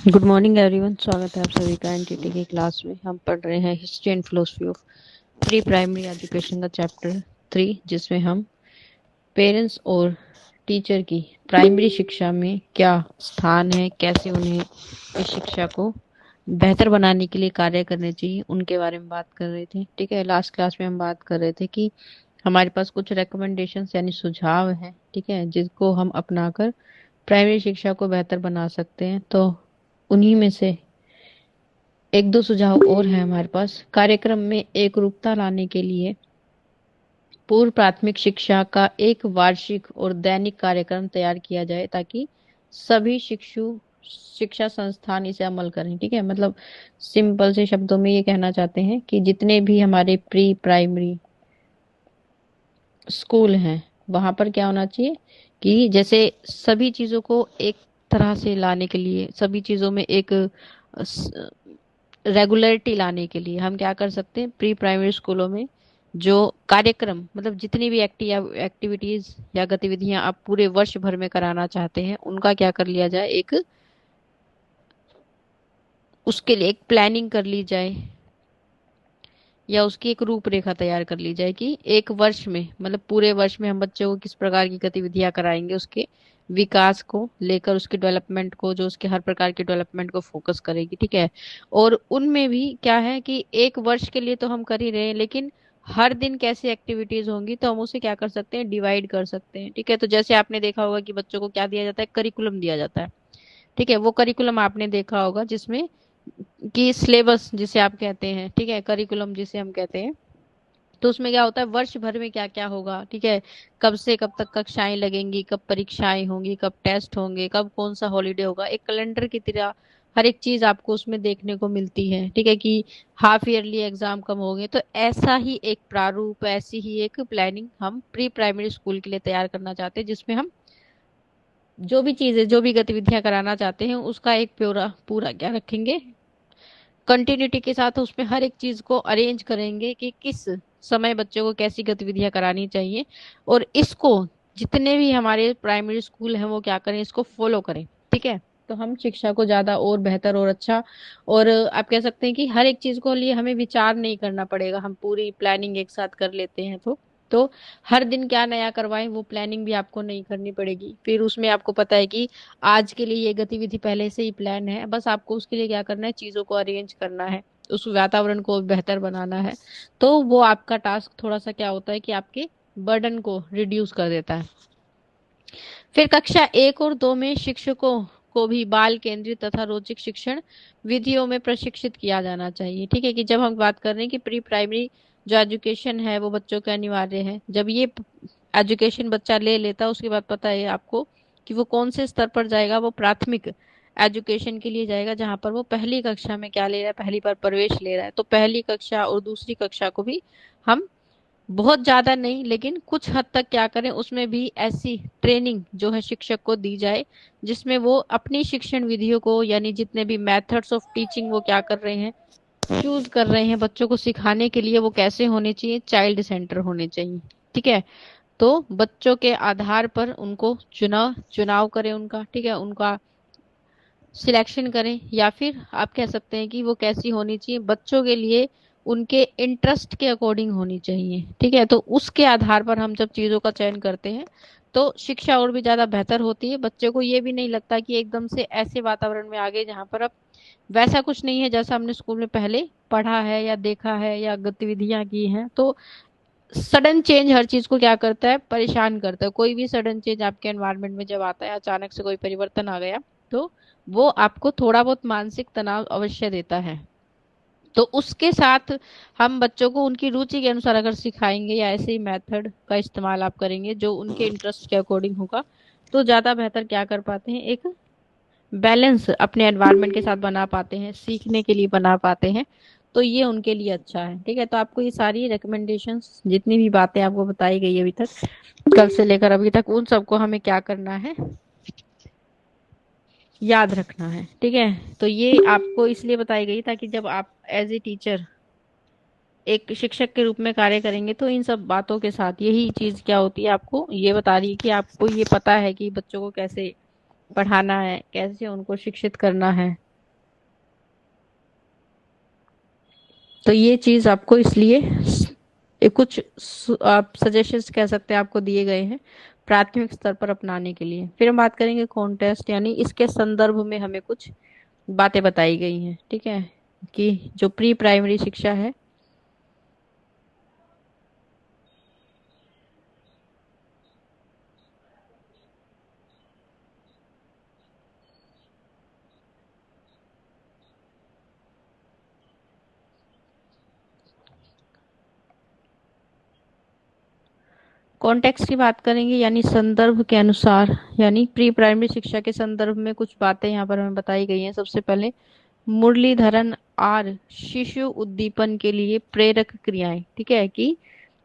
Good morning everyone. स्वागत है आप सभी का एनटीटी की क्लास में। हम पढ़ रहे हैं history and philosophy of pre primary education का चैप्टर 3, जिसमें हम पेरेंट्स और टीचर की प्राइमरी शिक्षा में क्या स्थान है, कैसे उन्हें इस शिक्षा को बेहतर बनाने के लिए कार्य करने चाहिए, उनके बारे में बात कर रहे थे। ठीक है, लास्ट क्लास में हम बात कर रहे थे कि हमारे पास कुछ रिकमेंडेशंस यानी सुझाव हैं, ठीक है, जिसको हम अपनाकर प्राइमरी शिक्षा को बेहतर बना सकते हैं। तो उन्हीं में से एक दो सुझाव और हैं हमारे पास। कार्यक्रम में एक रूपता लाने के लिए पूर्व प्राथमिक शिक्षा का एक वार्षिक और दैनिक कार्यक्रम तैयार किया जाए ताकि सभी शिक्षा संस्थान इसे अमल करें। ठीक है, मतलब सिंपल से शब्दों में ये कहना चाहते हैं कि जितने भी हमारे प्री प्राइमरी स्कूल हैं वहां पर क्या होना चाहिए कि जैसे सभी चीजों को एक तरह से लाने के लिए, सभी चीजों में एक रेगुलरिटी लाने के लिए हम क्या कर सकते हैं, प्री प्राइमरी स्कूलों में जो कार्यक्रम, मतलब जितनी भी एक्टिविटीज या गतिविधियां आप पूरे वर्ष भर में कराना चाहते हैं, उनका क्या कर लिया जाए, एक उसके लिए एक प्लानिंग कर ली जाए या उसकी एक रूपरेखा तैयार कर ली जाए कि एक वर्ष में, मतलब पूरे वर्ष में हम बच्चों को किस प्रकार की गतिविधियां कराएंगे, उसके विकास को लेकर, उसके डेवलपमेंट को, जो उसके हर प्रकार के डेवलपमेंट को फोकस करेगी। ठीक है, और उनमें भी क्या है कि एक वर्ष के लिए तो हम कर ही रहे हैं, लेकिन हर दिन कैसी एक्टिविटीज होंगी तो हम उसे क्या कर सकते हैं, डिवाइड कर सकते हैं। ठीक है, तो जैसे आपने देखा होगा कि बच्चों को क्या दिया जाता है, करिकुलम दिया जाता है। ठीक है, वो करिकुलम आपने देखा होगा जिसमें कि सिलेबस जिसे आप कहते हैं, ठीक है, करिकुलम जिसे हम कहते हैं, तो उसमें क्या होता है, वर्ष भर में क्या क्या होगा। ठीक है, कब से कब तक कक्षाएं लगेंगी, कब परीक्षाएं होंगी, कब टेस्ट होंगे, कब कौन सा हॉलीडे होगा, एक कैलेंडर की तरह हर एक चीज आपको उसमें देखने को मिलती है। ठीक है, कि हाफ ईयरली एग्जाम कब होंगे। तो ऐसा ही एक प्रारूप, ऐसी ही एक प्लानिंग हम प्री प्राइमरी स्कूल के लिए तैयार करना चाहते हैं, जिसमें हम जो भी चीजें, जो भी गतिविधियां कराना चाहते हैं, उसका एक पूरा पूरा क्या रखेंगे, कंटिन्यूटी के साथ उसमें हर एक चीज को अरेंज करेंगे कि किस समय बच्चों को कैसी गतिविधियां करानी चाहिए, और इसको जितने भी हमारे प्राइमरी स्कूल हैं वो क्या करें, इसको फॉलो करें। ठीक है, तो हम शिक्षा को ज्यादा और बेहतर और अच्छा, और आप कह सकते हैं कि हर एक चीज को लिए हमें विचार नहीं करना पड़ेगा, हम पूरी प्लानिंग एक साथ कर लेते हैं। तो हर दिन क्या नया करवाएं वो प्लानिंग भी आपको नहीं करनी पड़ेगी। फिर उसमें आपको पता है कि आज के लिए ये गतिविधि पहले से ही प्लान है, बस आपको उसके लिए क्या करना है, चीजों को अरेंज करना है, उस वातावरण को बेहतर बनाना है। तो वो आपका टास्क थोड़ा सा क्या होता है कि आपके बर्डन को रिड्यूस कर देता है। फिर कक्षा 1 और 2 में शिक्षकों को भी बाल केंद्रित तथा रोचक शिक्षण विधियों में प्रशिक्षित किया जाना चाहिए। ठीक है, कि जब हम बात कर रहे हैं कि प्री प्राइमरी जो एजुकेशन है वो बच्चों के अनिवार्य है, जब ये एजुकेशन बच्चा ले लेता है उसके बाद पता है आपको कि वो कौन से स्तर पर जाएगा, वो प्राथमिक एजुकेशन के लिए जाएगा, जहां पर वो पहली कक्षा में क्या ले रहा है, पहली बार प्रवेश ले रहा है। तो पहली कक्षा और दूसरी कक्षा को भी हम बहुत ज्यादा नहीं लेकिन कुछ हद तक क्या करें, उसमें भी ऐसी ट्रेनिंग जो है शिक्षक को दी जाए जिसमें वो अपनी शिक्षण विधियों को, यानी जितने भी मेथड्स ऑफ टीचिंग वो क्या कर रहे हैं, चूज कर रहे हैं बच्चों को सिखाने के लिए, वो कैसे होने चाहिए, चाइल्ड सेंटर होने चाहिए। ठीक है, तो बच्चों के आधार पर उनको चुनाव चुनाव करें उनका, ठीक है, उनका सिलेक्शन करें, या फिर आप कह सकते हैं कि वो कैसी होनी चाहिए, बच्चों के लिए उनके इंटरेस्ट के अकॉर्डिंग होनी चाहिए। ठीक है, तो उसके आधार पर हम जब चीजों का चयन करते हैं तो शिक्षा और भी ज्यादा बेहतर होती है। बच्चे को ये भी नहीं लगता कि एकदम से ऐसे वातावरण में आ गए जहाँ पर अब वैसा कुछ नहीं है जैसा हमने स्कूल में पहले पढ़ा है या देखा है या गतिविधियां की हैं। तो सडन चेंज हर चीज को क्या करता है, परेशान करता है। कोई भी सडन चेंज आपके एनवायरनमेंट में जब आता है, अचानक से कोई परिवर्तन आ गया, तो वो आपको थोड़ा बहुत मानसिक तनाव अवश्य देता है। तो उसके साथ हम बच्चों को उनकी रुचि के अनुसार अगर सिखाएंगे या ऐसे ही मेथड का इस्तेमाल आप करेंगे जो उनके इंटरेस्ट के अकॉर्डिंग होगा, तो ज्यादा बेहतर क्या कर पाते हैं, एक बैलेंस अपने एनवायरनमेंट के साथ बना पाते हैं, सीखने के लिए बना पाते हैं। तो ये उनके लिए अच्छा है। ठीक है, तो आपको ये सारी रिकमेंडेशंस, जितनी भी बातें आपको बताई गई अभी तक, कल से लेकर अभी तक, उन सबको हमें क्या करना है, याद रखना है। ठीक है, तो ये आपको इसलिए बताई गई ताकि जब आप एज ए टीचर एक शिक्षक के रूप में कार्य करेंगे तो इन सब बातों के साथ यही चीज क्या होती है, आपको ये बता रही है कि आपको ये पता है कि बच्चों को कैसे पढ़ाना है, कैसे उनको शिक्षित करना है। तो ये चीज आपको इसलिए कुछ आप सजेशंस कह सकते हैं आपको दिए गए हैं प्राथमिक स्तर पर अपनाने के लिए। फिर हम बात करेंगे कॉन्टेस्ट, यानी इसके संदर्भ में हमें कुछ बातें बताई गई हैं, ठीक है, कि जो प्री प्राइमरी शिक्षा है, कॉन्टेक्स्ट की बात करेंगे यानी संदर्भ के अनुसार, यानी प्री प्राइमरी शिक्षा के संदर्भ में कुछ बातें यहाँ पर हमें बताई गई हैं। सबसे पहले मुरलीधरन आर शिशु उद्दीपन के लिए प्रेरक क्रियाएं, ठीक है, कि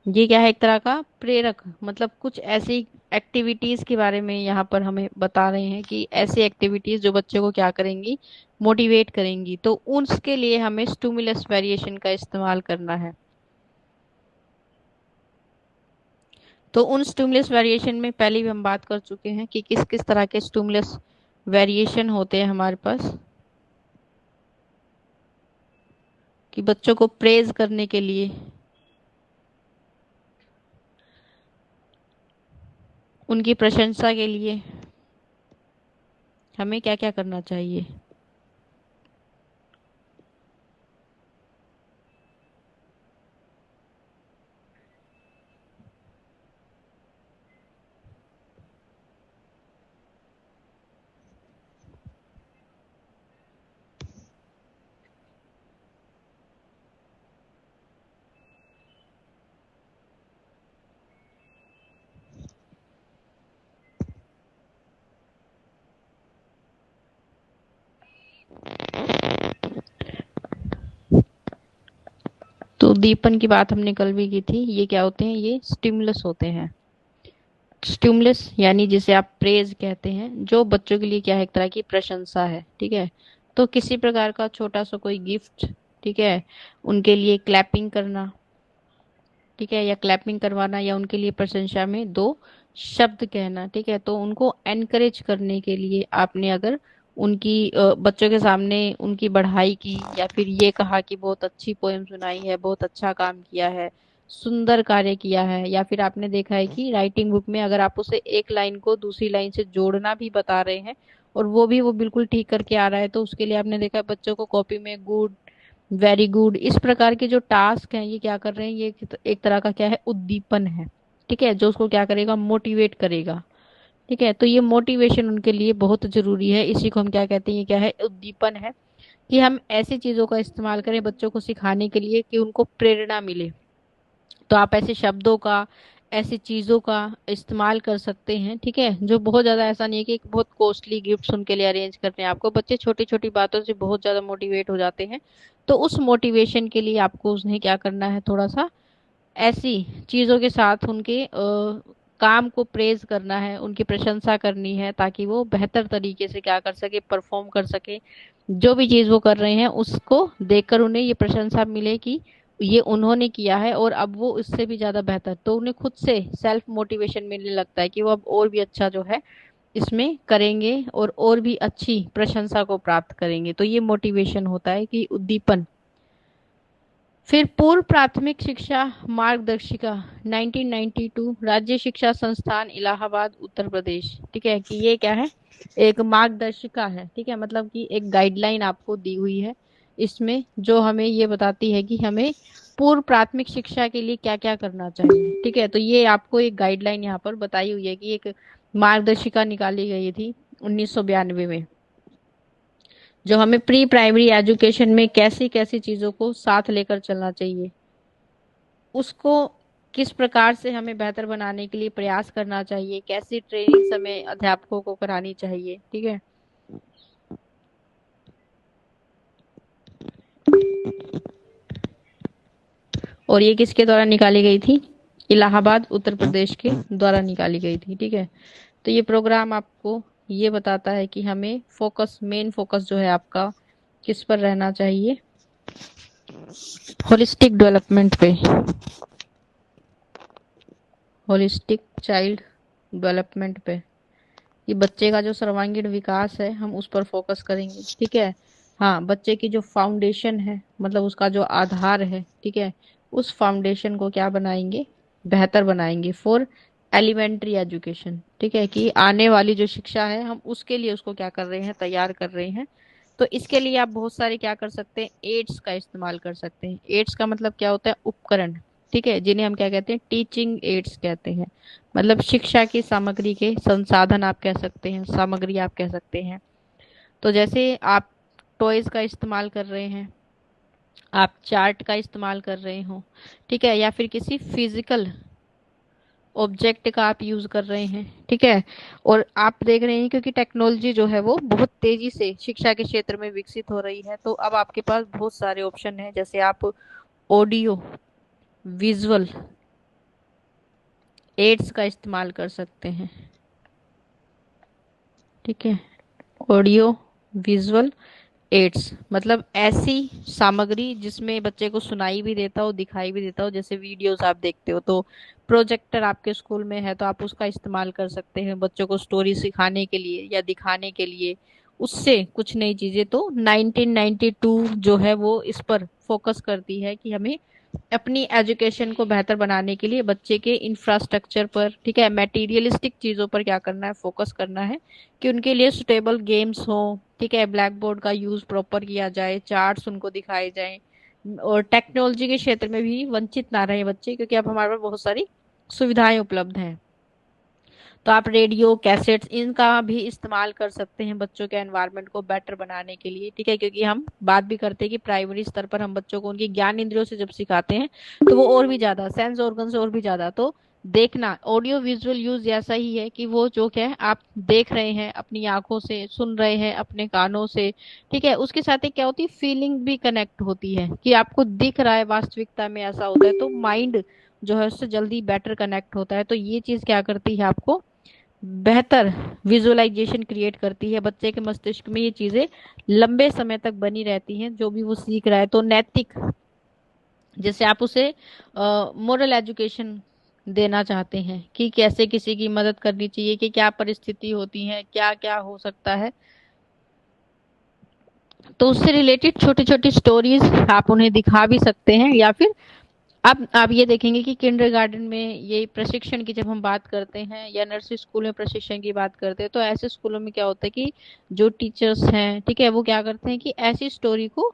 ये क्या है, एक तरह का प्रेरक, मतलब कुछ ऐसी एक्टिविटीज के बारे में यहाँ पर हमें बता रहे हैं कि ऐसी एक्टिविटीज जो बच्चे को क्या करेंगी, मोटिवेट करेंगी, तो उसके लिए हमें स्टिमुलस वेरिएशन का इस्तेमाल करना है। तो उन स्टिमुलस वेरिएशन में पहले भी हम बात कर चुके हैं कि किस किस तरह के स्टिमुलस वेरिएशन होते हैं हमारे पास, कि बच्चों को प्रेज करने के लिए, उनकी प्रशंसा के लिए हमें क्या क्या करना चाहिए। तो दीपन की बात हमने कल भी की थी, ये क्या होते हैं, ये स्टिमुलस होते हैं। स्टिमुलस यानी जिसे आप प्रेज कहते हैं, जो बच्चों के लिए क्या है, एक तरह की प्रशंसा है, ठीक है। तो किसी प्रकार का छोटा सा कोई गिफ्ट, ठीक है, उनके लिए क्लैपिंग करना, ठीक है, या क्लैपिंग करवाना, या उनके लिए प्रशंसा में दो शब्द कहना, ठीक है। तो उनको एनकरेज करने के लिए आपने अगर उनकी बच्चों के सामने उनकी बढ़ाई की, या फिर ये कहा कि बहुत अच्छी पोएम सुनाई है, बहुत अच्छा काम किया है, सुंदर कार्य किया है, या फिर आपने देखा है कि राइटिंग बुक में अगर आप उसे एक लाइन को दूसरी लाइन से जोड़ना भी बता रहे हैं और वो बिल्कुल ठीक करके आ रहा है, तो उसके लिए आपने देखा है बच्चों को कॉपी में गुड, वेरी गुड, इस प्रकार के जो टास्क हैं, ये क्या कर रहे हैं, ये एक तरह का क्या है, उद्दीपन है, ठीक है, जो उसको क्या करेगा, मोटिवेट करेगा, ठीक है। तो ये मोटिवेशन उनके लिए बहुत जरूरी है, इसी को हम क्या कहते हैं, ये क्या है, उद्दीपन है, कि हम ऐसी चीजों का इस्तेमाल करें बच्चों को सिखाने के लिए कि उनको प्रेरणा मिले। तो आप ऐसे शब्दों का, ऐसी चीजों का इस्तेमाल कर सकते हैं, ठीक है, जो बहुत ज्यादा, ऐसा नहीं है कि एक बहुत कॉस्टली गिफ्ट्स उनके लिए अरेंज करने हैं आपको, बच्चे छोटी छोटी बातों से बहुत ज्यादा मोटिवेट हो जाते हैं। तो उस मोटिवेशन के लिए आपको उन्हें क्या करना है, थोड़ा सा ऐसी चीजों के साथ उनके काम को प्रेज करना है, उनकी प्रशंसा करनी है, ताकि वो बेहतर तरीके से क्या कर सके, परफॉर्म कर सके, जो भी चीज वो कर रहे हैं उसको देखकर उन्हें ये प्रशंसा मिले कि ये उन्होंने किया है और अब वो इससे भी ज्यादा बेहतर, तो उन्हें खुद से सेल्फ मोटिवेशन मिलने लगता है कि वो अब और भी अच्छा जो है इसमें करेंगे और भी अच्छी प्रशंसा को प्राप्त करेंगे। तो ये मोटिवेशन होता है कि उद्दीपन। फिर पूर्व प्राथमिक शिक्षा मार्गदर्शिका 1992, राज्य शिक्षा संस्थान इलाहाबाद उत्तर प्रदेश, ठीक है, कि ये क्या है, एक मार्गदर्शिका है, ठीक है, मतलब कि एक गाइडलाइन आपको दी हुई है इसमें, जो हमें ये बताती है कि हमें पूर्व प्राथमिक शिक्षा के लिए क्या क्या करना चाहिए, ठीक है। तो ये आपको एक गाइडलाइन यहाँ पर बताई हुई है कि एक मार्गदर्शिका निकाली गई थी 1992 में, जो हमें प्री प्राइमरी एजुकेशन में कैसी कैसी चीजों को साथ लेकर चलना चाहिए, उसको किस प्रकार से हमें बेहतर बनाने के लिए प्रयास करना चाहिए, कैसी ट्रेनिंग हमें अध्यापकों को करानी चाहिए, ठीक है। और ये किसके द्वारा निकाली गई थी, इलाहाबाद उत्तर प्रदेश के द्वारा निकाली गई थी, ठीक है। तो ये प्रोग्राम आपको ये बताता है कि हमें फोकस, मेन फोकस जो है आपका किस पर रहना चाहिए, होलिस्टिक डेवलपमेंट पे, होलिस्टिक चाइल्ड डेवलपमेंट पे, कि बच्चे का जो सर्वांगीण विकास है हम उस पर फोकस करेंगे, ठीक है। हाँ, बच्चे की जो फाउंडेशन है, मतलब उसका जो आधार है, ठीक है, उस फाउंडेशन को क्या बनाएंगे, बेहतर बनाएंगे फॉर एलिमेंट्री एजुकेशन। ठीक है, कि आने वाली जो शिक्षा है हम उसके लिए उसको क्या कर रहे हैं, तैयार कर रहे हैं। तो इसके लिए आप बहुत सारे क्या कर सकते हैं, एड्स का इस्तेमाल कर सकते हैं। एड्स का मतलब क्या होता है, उपकरण। ठीक है, जिन्हें हम क्या कहते हैं, टीचिंग एड्स कहते हैं। मतलब शिक्षा की सामग्री के संसाधन आप कह सकते हैं, सामग्री आप कह सकते हैं। तो जैसे आप टॉयज का इस्तेमाल कर रहे हैं, आप चार्ट का इस्तेमाल कर रहे हो, ठीक है, या फिर किसी फिजिकल ऑब्जेक्ट का आप यूज कर रहे हैं, ठीक है। और आप देख रहे हैं क्योंकि टेक्नोलॉजी जो है वो बहुत तेजी से शिक्षा के क्षेत्र में विकसित हो रही है, तो अब आपके पास बहुत सारे ऑप्शन हैं। जैसे आप ऑडियो विजुअल एड्स का इस्तेमाल कर सकते हैं। ठीक है, ऑडियो विजुअल एड्स मतलब ऐसी सामग्री जिसमें बच्चे को सुनाई भी देता हो, दिखाई भी देता हो। जैसे वीडियोस आप देखते हो, तो प्रोजेक्टर आपके स्कूल में है तो आप उसका इस्तेमाल कर सकते हैं बच्चों को स्टोरी सिखाने के लिए या दिखाने के लिए, उससे कुछ नई चीजें। तो 1992 जो है वो इस पर फोकस करती है कि हमें अपनी एजुकेशन को बेहतर बनाने के लिए बच्चे के इंफ्रास्ट्रक्चर पर, ठीक है, मटेरियलिस्टिक चीजों पर क्या करना है, फोकस करना है। कि उनके लिए सुटेबल गेम्स हो, ठीक है, ब्लैक बोर्ड का यूज प्रॉपर किया जाए, चार्ट्स उनको दिखाए जाएं। और टेक्नोलॉजी के क्षेत्र में भी वंचित ना रहे बच्चे, क्योंकि अब हमारे पास बहुत सारी सुविधाएं उपलब्ध हैं। तो आप रेडियो कैसेट्स इनका भी इस्तेमाल कर सकते हैं बच्चों के एनवायरनमेंट को बेटर बनाने के लिए। ठीक है, क्योंकि हम बात भी करते हैं कि प्राइमरी स्तर पर हम बच्चों को उनकी ज्ञान इंद्रियों से जब सिखाते हैं तो वो और भी ज्यादा सेंस ऑर्गन से और भी ज्यादा। तो देखना, ऑडियो विजुअल यूज ऐसा ही है कि वो जो क्या है आप देख रहे हैं अपनी आंखों से, सुन रहे हैं अपने कानों से। ठीक है, उसके साथ एक क्या होती है, फीलिंग भी कनेक्ट होती है कि आपको दिख रहा है, वास्तविकता में ऐसा होता है तो माइंड जो है उससे जल्दी बेटर कनेक्ट होता है। तो ये चीज क्या करती है, आपको बेहतर विजुअलाइजेशन क्रिएट करती है। बच्चे के मस्तिष्क में ये चीजें लंबे समय तक बनी रहती हैं जो भी वो सीख रहा है। तो नैतिक, जैसे आप उसे मोरल एजुकेशन देना चाहते हैं कि कैसे किसी की मदद करनी चाहिए, कि क्या परिस्थिति होती है, क्या क्या हो सकता है, तो उससे रिलेटेड छोटी छोटी स्टोरीज आप उन्हें दिखा भी सकते हैं। या फिर अब आप ये देखेंगे कि किंडरगार्टन में ये प्रशिक्षण की जब हम बात करते हैं या नर्सरी स्कूल में प्रशिक्षण की बात करते हैं, तो ऐसे स्कूलों में क्या होता है कि जो टीचर्स हैं, ठीक है, वो क्या करते हैं कि ऐसी स्टोरी को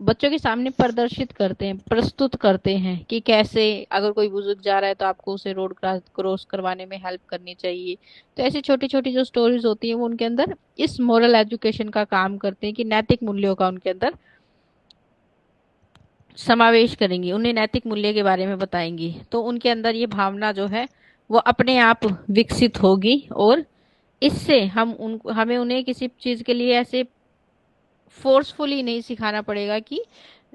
बच्चों के सामने प्रदर्शित करते हैं, प्रस्तुत करते हैं कि कैसे अगर कोई बुजुर्ग जा रहा है तो आपको उसे रोड क्रॉस करवाने में हेल्प करनी चाहिए। तो ऐसी छोटी छोटी जो स्टोरीज होती हैं वो उनके अंदर इस मोरल एजुकेशन का काम करते हैं, कि नैतिक मूल्यों का उनके अंदर समावेश करेंगी, उन्हें नैतिक मूल्य के बारे में बताएंगी। तो उनके अंदर ये भावना जो है वो अपने आप विकसित होगी। और इससे हमें उन्हें किसी चीज के लिए ऐसे फोर्सफुली नहीं सिखाना पड़ेगा कि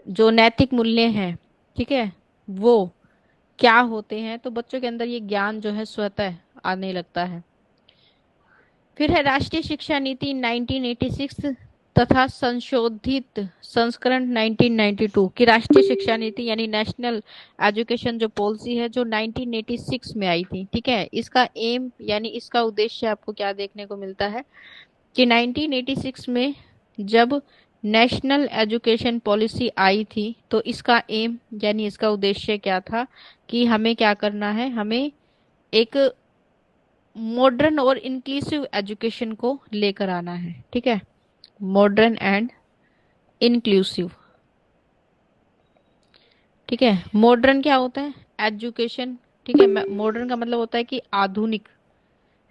जो नैतिक मूल्य हैं, ठीक है, वो क्या होते हैं। तो बच्चों के अंदर ये ज्ञान जो है स्वतः आने लगता है। फिर है राष्ट्रीय शिक्षा नीति 1986 तथा संशोधित संस्करण 1992 की राष्ट्रीय शिक्षा नीति यानी नेशनल एजुकेशन जो पॉलिसी है जो 1986 में आई थी। ठीक है, इसका एम यानी इसका उद्देश्य आपको क्या देखने को मिलता है कि 1986 में जब नेशनल एजुकेशन पॉलिसी आई थी तो इसका एम यानी इसका उद्देश्य क्या था कि हमें क्या करना है, हमें एक मॉडर्न और इंक्लूसिव एजुकेशन को लेकर आना है। ठीक है, मॉडर्न एंड इंक्लूसिव। ठीक है, मॉडर्न क्या होता है, एजुकेशन। ठीक है, मॉडर्न का मतलब होता है कि आधुनिक,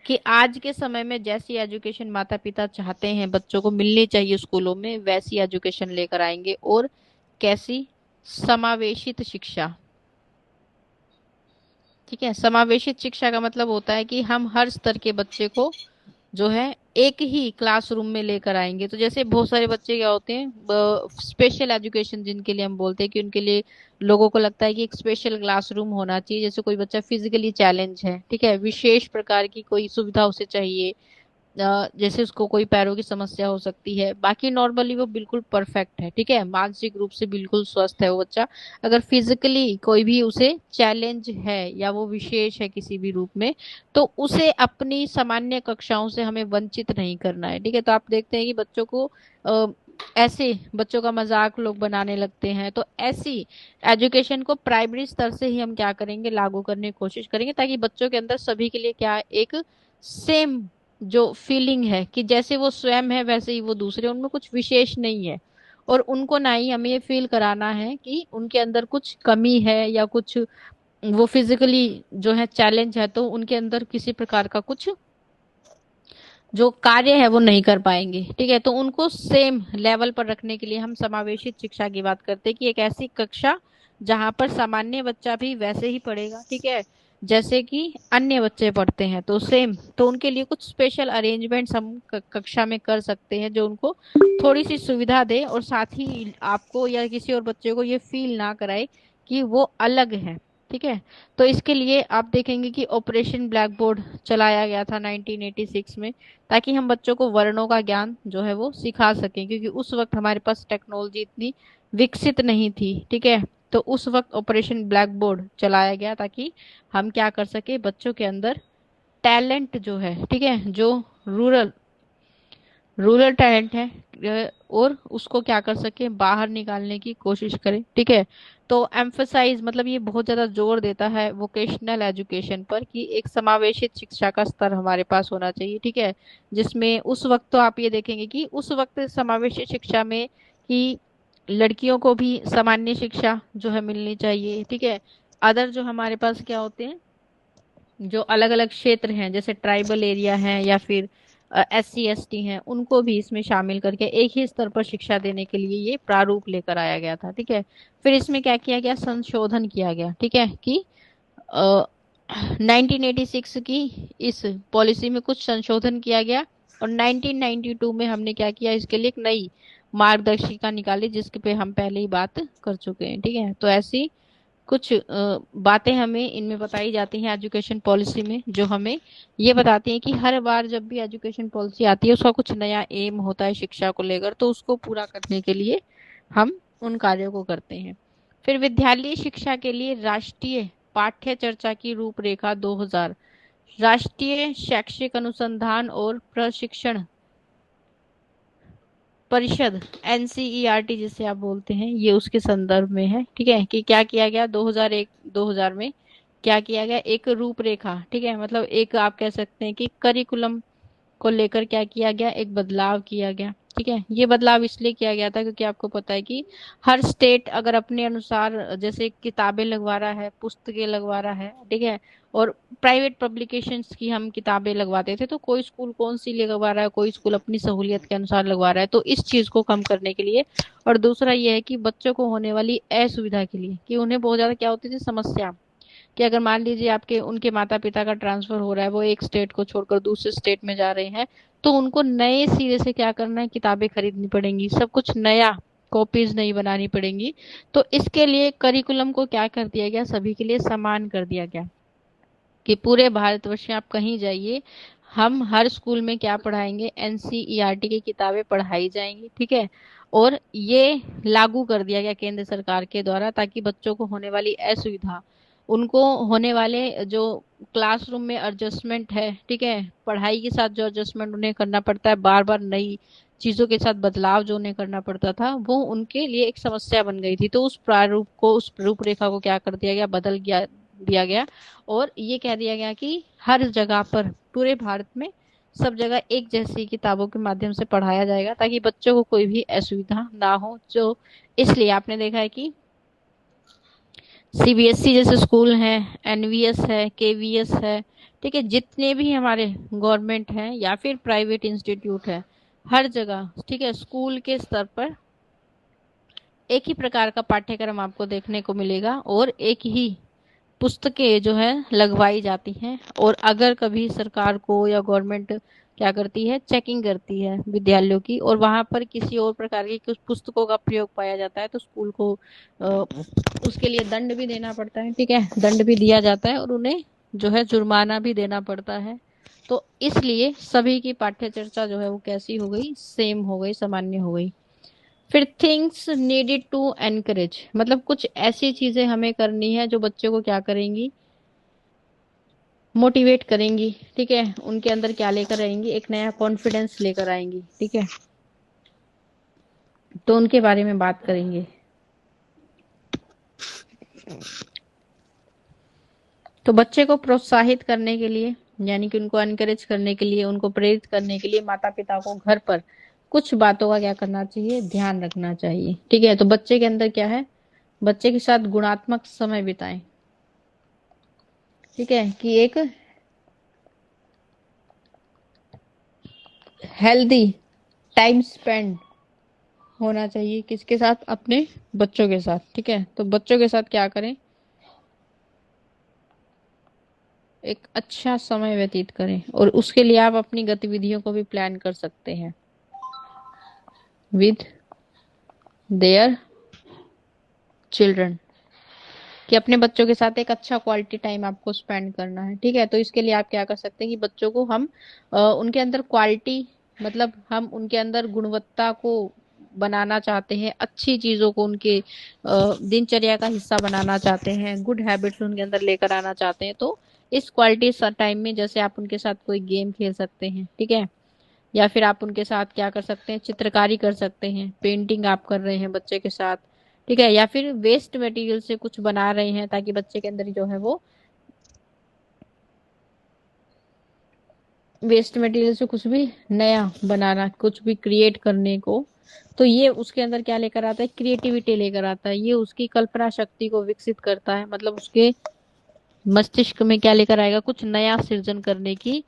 कि आज के समय में जैसी एजुकेशन माता पिता चाहते हैं बच्चों को मिलनी चाहिए स्कूलों में, वैसी एजुकेशन लेकर आएंगे। और कैसी, समावेशित शिक्षा। ठीक है, समावेशित शिक्षा का मतलब होता है कि हम हर स्तर के बच्चे को जो है एक ही क्लासरूम में लेकर आएंगे। तो जैसे बहुत सारे बच्चे क्या होते हैं, स्पेशल एजुकेशन जिनके लिए हम बोलते हैं कि उनके लिए लोगों को लगता है कि एक स्पेशल क्लासरूम होना चाहिए। जैसे कोई बच्चा फिजिकली चैलेंज है, ठीक है, विशेष प्रकार की कोई सुविधा उसे चाहिए, जैसे उसको कोई पैरों की समस्या हो सकती है, बाकी नॉर्मली वो बिल्कुल परफेक्ट है। ठीक है, मानसिक रूप से बिल्कुल स्वस्थ है वो बच्चा, अगर फिजिकली कोई भी उसे चैलेंज है या वो विशेष है किसी भी रूप में, तो उसे अपनी सामान्य कक्षाओं से हमें वंचित नहीं करना है। ठीक है, तो आप देखते हैं कि बच्चों को ऐसे बच्चों का मजाक लोग बनाने लगते हैं। तो ऐसी एजुकेशन को प्राइमरी स्तर से ही हम क्या करेंगे, लागू करने की कोशिश करेंगे, ताकि बच्चों के अंदर सभी के लिए क्या एक सेम जो फीलिंग है कि जैसे वो स्वयं है वैसे ही वो दूसरे, उनमें कुछ विशेष नहीं है। और उनको ना ही हमें ये फील कराना है कि उनके अंदर कुछ कमी है या कुछ वो फिजिकली जो है चैलेंज है, तो उनके अंदर किसी प्रकार का कुछ जो कार्य है वो नहीं कर पाएंगे। ठीक है, तो उनको सेम लेवल पर रखने के लिए हम समावेशित शिक्षा की बात करते हैं कि एक ऐसी कक्षा जहां पर सामान्य बच्चा भी वैसे ही पढ़ेगा, ठीक है, जैसे कि अन्य बच्चे पढ़ते हैं, तो सेम, तो उनके लिए कुछ स्पेशल अरेंजमेंट्स हम कक्षा में कर सकते हैं जो उनको थोड़ी सी सुविधा दे और साथ ही आपको या किसी और बच्चे को ये फील ना कराए कि वो अलग है। ठीक है, तो इसके लिए आप देखेंगे कि ऑपरेशन ब्लैक बोर्ड चलाया गया था 1986 में, ताकि हम बच्चों को वर्णों का ज्ञान जो है वो सिखा सकें, क्योंकि उस वक्त हमारे पास टेक्नोलॉजी इतनी विकसित नहीं थी। ठीक है, तो उस वक्त ऑपरेशन ब्लैक बोर्ड चलाया गया ताकि हम क्या कर सके, बच्चों के अंदर टैलेंट जो है, ठीक है, जो रूरल रूरल टैलेंट है, और उसको क्या कर सके, बाहर निकालने की कोशिश करें। ठीक है, तो एम्फसाइज मतलब ये बहुत ज्यादा जोर देता है वोकेशनल एजुकेशन पर कि एक समावेशित शिक्षा का स्तर हमारे पास होना चाहिए। ठीक है, जिसमें उस वक्त तो आप ये देखेंगे कि उस वक्त समावेशित शिक्षा में कि लड़कियों को भी सामान्य शिक्षा जो है मिलनी चाहिए। ठीक है, अदर जो हमारे पास क्या होते हैं, जो अलग अलग क्षेत्र हैं जैसे ट्राइबल एरिया है या फिर SC ST हैं, उनको भी इसमें शामिल करके एक ही स्तर पर शिक्षा देने के लिए ये प्रारूप लेकर आया गया था। ठीक है, फिर इसमें क्या किया गया, संशोधन किया गया। ठीक है, कि 1986 की इस पॉलिसी में कुछ संशोधन किया गया और 1992 में हमने क्या किया, इसके लिए एक नई मार्गदर्शिका निकाली जिसके पे हम पहले ही बात कर चुके हैं। ठीक है, तो ऐसी कुछ बातें हमें इनमें बताई जाती हैं एजुकेशन पॉलिसी में, जो हमें ये बताती हैं कि हर बार जब भी एजुकेशन पॉलिसी आती है उसका कुछ नया एम होता है शिक्षा को लेकर, तो उसको पूरा करने के लिए हम उन कार्यों को करते हैं। फिर विद्यालय शिक्षा के लिए राष्ट्रीय पाठ्य चर्चा की रूपरेखा 2000, राष्ट्रीय शैक्षिक अनुसंधान और प्रशिक्षण परिषद NCERT जिसे आप बोलते हैं, ये उसके संदर्भ में है। ठीक है, कि क्या किया गया 2001 2000 में, क्या किया गया, एक रूपरेखा, ठीक है, मतलब एक आप कह सकते हैं कि करिकुलम को लेकर क्या किया गया, एक बदलाव किया गया। ठीक है, ये बदलाव इसलिए किया गया था क्योंकि आपको पता है कि हर स्टेट अगर अपने अनुसार जैसे किताबें लगवा रहा है, पुस्तकें लगवा रहा है, ठीक है, और प्राइवेट पब्लिकेशंस की हम किताबें लगवाते थे, तो कोई स्कूल कौन सी लगवा रहा है, कोई स्कूल अपनी सहूलियत के अनुसार लगवा रहा है, तो इस चीज को कम करने के लिए। और दूसरा ये है कि बच्चों को होने वाली असुविधा के लिए, कि उन्हें बहुत ज्यादा क्या होती थी समस्या, कि अगर मान लीजिए आपके उनके माता पिता का ट्रांसफर हो रहा है, वो एक स्टेट को छोड़कर दूसरे स्टेट में जा रहे हैं, तो उनको नए सिरे से क्या करना है, किताबें खरीदनी पड़ेंगी, सब कुछ नया, कॉपीज नहीं बनानी पड़ेंगी। तो इसके लिए करिकुलम को क्या कर दिया गया, सभी के लिए समान कर दिया गया, कि पूरे भारतवर्ष में आप कहीं जाइए, हम हर स्कूल में क्या पढ़ाएंगे, NCERT की किताबें पढ़ाई जाएंगी। ठीक है, और ये लागू कर दिया गया केंद्र सरकार के द्वारा, ताकि बच्चों को होने वाली असुविधा, उनको होने वाले जो क्लासरूम में एडजस्टमेंट है, ठीक है, पढ़ाई के साथ जो एडजस्टमेंट उन्हें करना पड़ता है, बार बार नई चीजों के साथ बदलाव जो उन्हें करना पड़ता था, वो उनके लिए एक समस्या बन गई थी। तो उस प्रारूप को, उस रूपरेखा को क्या कर दिया गया, बदल गया, दिया गया, और ये कह दिया गया कि हर जगह पर पूरे भारत में सब जगह एक जैसी किताबों के माध्यम से पढ़ाया जाएगा, ताकि बच्चों को कोई भी असुविधा ना हो। जो इसलिए आपने देखा है कि CBSE जैसे स्कूल हैं, NVS है, KVS है, ठीक है, जितने भी हमारे गवर्नमेंट हैं या फिर प्राइवेट इंस्टीट्यूट है, हर जगह, ठीक है, स्कूल के स्तर पर एक ही प्रकार का पाठ्यक्रम आपको देखने को मिलेगा और एक ही पुस्तकें जो है लगवाई जाती हैं। और अगर कभी सरकार को या गवर्नमेंट क्या करती है, चेकिंग करती है विद्यालयों की, और वहां पर किसी और प्रकार की कुछ पुस्तकों का प्रयोग पाया जाता है, तो स्कूल को उसके लिए दंड भी देना पड़ता है। ठीक है, दंड भी दिया जाता है और उन्हें जो है जुर्माना भी देना पड़ता है। तो इसलिए सभी की पाठ्य चर्चा जो है वो कैसी हो गई, सेम हो गई, सामान्य हो गई। फिर थिंग्स नीडेड टू एनकरेज, मतलब कुछ ऐसी चीजें हमें करनी है जो बच्चों को क्या करेंगी, मोटिवेट करेंगी। ठीक है, उनके अंदर क्या लेकर आएंगी, एक नया कॉन्फिडेंस लेकर आएंगी। ठीक है, तो उनके बारे में बात करेंगे। तो बच्चे को प्रोत्साहित करने के लिए, यानी कि उनको एनकरेज करने के लिए, उनको प्रेरित करने के लिए माता पिता को घर पर कुछ बातों का क्या करना चाहिए, ध्यान रखना चाहिए। ठीक है, तो बच्चे के अंदर क्या है, बच्चे के साथ गुणात्मक समय बिताएं। ठीक है, कि एक हेल्दी टाइम स्पेंड होना चाहिए किसके साथ, अपने बच्चों के साथ। ठीक है, तो बच्चों के साथ क्या करें, एक अच्छा समय व्यतीत करें, और उसके लिए आप अपनी गतिविधियों को भी प्लान कर सकते हैं विद देयर चिल्ड्रन, कि अपने बच्चों के साथ एक अच्छा क्वालिटी टाइम आपको स्पेंड करना है। ठीक है, तो इसके लिए आप क्या कर सकते हैं कि बच्चों को हम उनके अंदर क्वालिटी, मतलब हम उनके अंदर गुणवत्ता को बनाना चाहते हैं, अच्छी चीजों को उनके दिनचर्या का हिस्सा बनाना चाहते हैं, गुड हैबिट्स उनके अंदर लेकर आना चाहते हैं। तो इस क्वालिटी टाइम में जैसे आप उनके साथ कोई गेम खेल सकते हैं। ठीक है, या फिर आप उनके साथ क्या कर सकते हैं, चित्रकारी कर सकते हैं, पेंटिंग आप कर रहे हैं बच्चे के साथ। ठीक है, या फिर वेस्ट मटेरियल से कुछ बना रहे हैं, ताकि बच्चे के अंदर जो है वो वेस्ट मटेरियल से कुछ भी नया बनाना, कुछ भी क्रिएट करने को, तो ये उसके अंदर क्या लेकर आता है, क्रिएटिविटी लेकर आता है। ये उसकी कल्पना शक्ति को विकसित करता है, मतलब उसके मस्तिष्क में क्या लेकर आएगा, कुछ नया सृजन करने की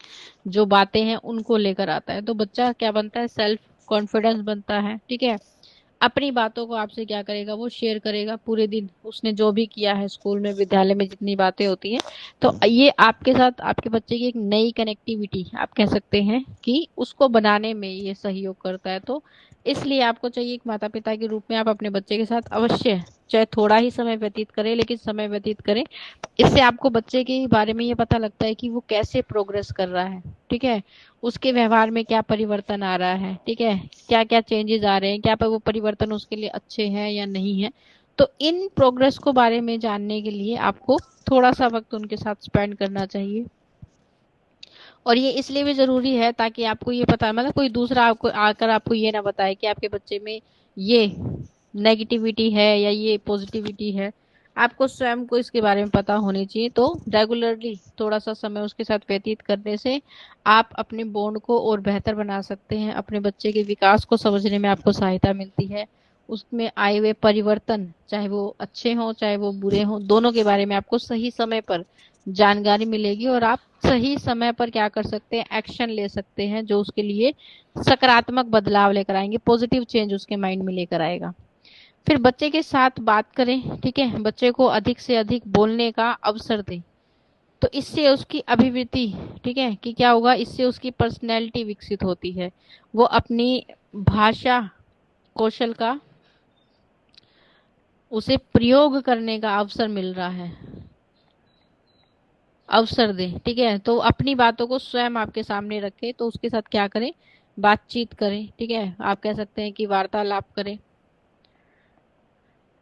जो बातें हैं उनको लेकर आता है। तो बच्चा क्या बनता है, सेल्फ कॉन्फिडेंस बनता है। ठीक है, अपनी बातों को आपसे क्या करेगा, वो शेयर करेगा पूरे दिन, उसने जो भी किया है स्कूल में, विद्यालय में जितनी बातें होती हैं। तो ये आपके साथ आपके बच्चे की एक नई कनेक्टिविटी आप कह सकते हैं कि उसको बनाने में ये सहयोग करता है। तो इसलिए आपको चाहिए एक माता पिता के रूप में आप अपने बच्चे के साथ अवश्य, चाहे थोड़ा ही समय व्यतीत करें, लेकिन समय व्यतीत करें। इससे आपको बच्चे के बारे में ये पता लगता है कि वो कैसे प्रोग्रेस कर रहा है। ठीक है, उसके व्यवहार में क्या परिवर्तन आ रहा है। ठीक है, क्या क्या चेंजेस आ रहे हैं, क्या पर वो परिवर्तन उसके लिए अच्छे हैं या नहीं है। तो इन प्रोग्रेस को बारे में जानने के लिए आपको थोड़ा सा वक्त उनके साथ स्पेंड करना चाहिए। और ये इसलिए भी जरूरी है ताकि आपको ये पता, मतलब कोई दूसरा आपको आकर आपको ये ना बताए कि आपके बच्चे में ये नेगेटिविटी है या ये पॉजिटिविटी है। आपको स्वयं को इसके बारे में पता होनी चाहिए। तो रेगुलरली थोड़ा सा समय उसके साथ व्यतीत करने से आप अपने बॉन्ड को और बेहतर बना सकते हैं, अपने बच्चे के विकास को समझने में आपको सहायता मिलती है, उसमें आए हुए परिवर्तन चाहे वो अच्छे हों चाहे वो बुरे हों, दोनों के बारे में आपको सही समय पर जानकारी मिलेगी, और आप सही समय पर क्या कर सकते हैं, एक्शन ले सकते हैं जो उसके लिए सकारात्मक बदलाव लेकर आएंगे, पॉजिटिव चेंज उसके माइंड में लेकर आएगा। फिर बच्चे के साथ बात करें। ठीक है, बच्चे को अधिक से अधिक बोलने का अवसर दें। तो इससे उसकी अभिवृत्ति, ठीक है, कि क्या होगा, इससे उसकी पर्सनैलिटी विकसित होती है, वो अपनी भाषा कौशल का उसे प्रयोग करने का अवसर मिल रहा है, अवसर दें। ठीक है, तो अपनी बातों को स्वयं आपके सामने रखें, तो उसके साथ क्या करें, बातचीत करें। ठीक है, आप कह सकते हैं कि वार्तालाप करें।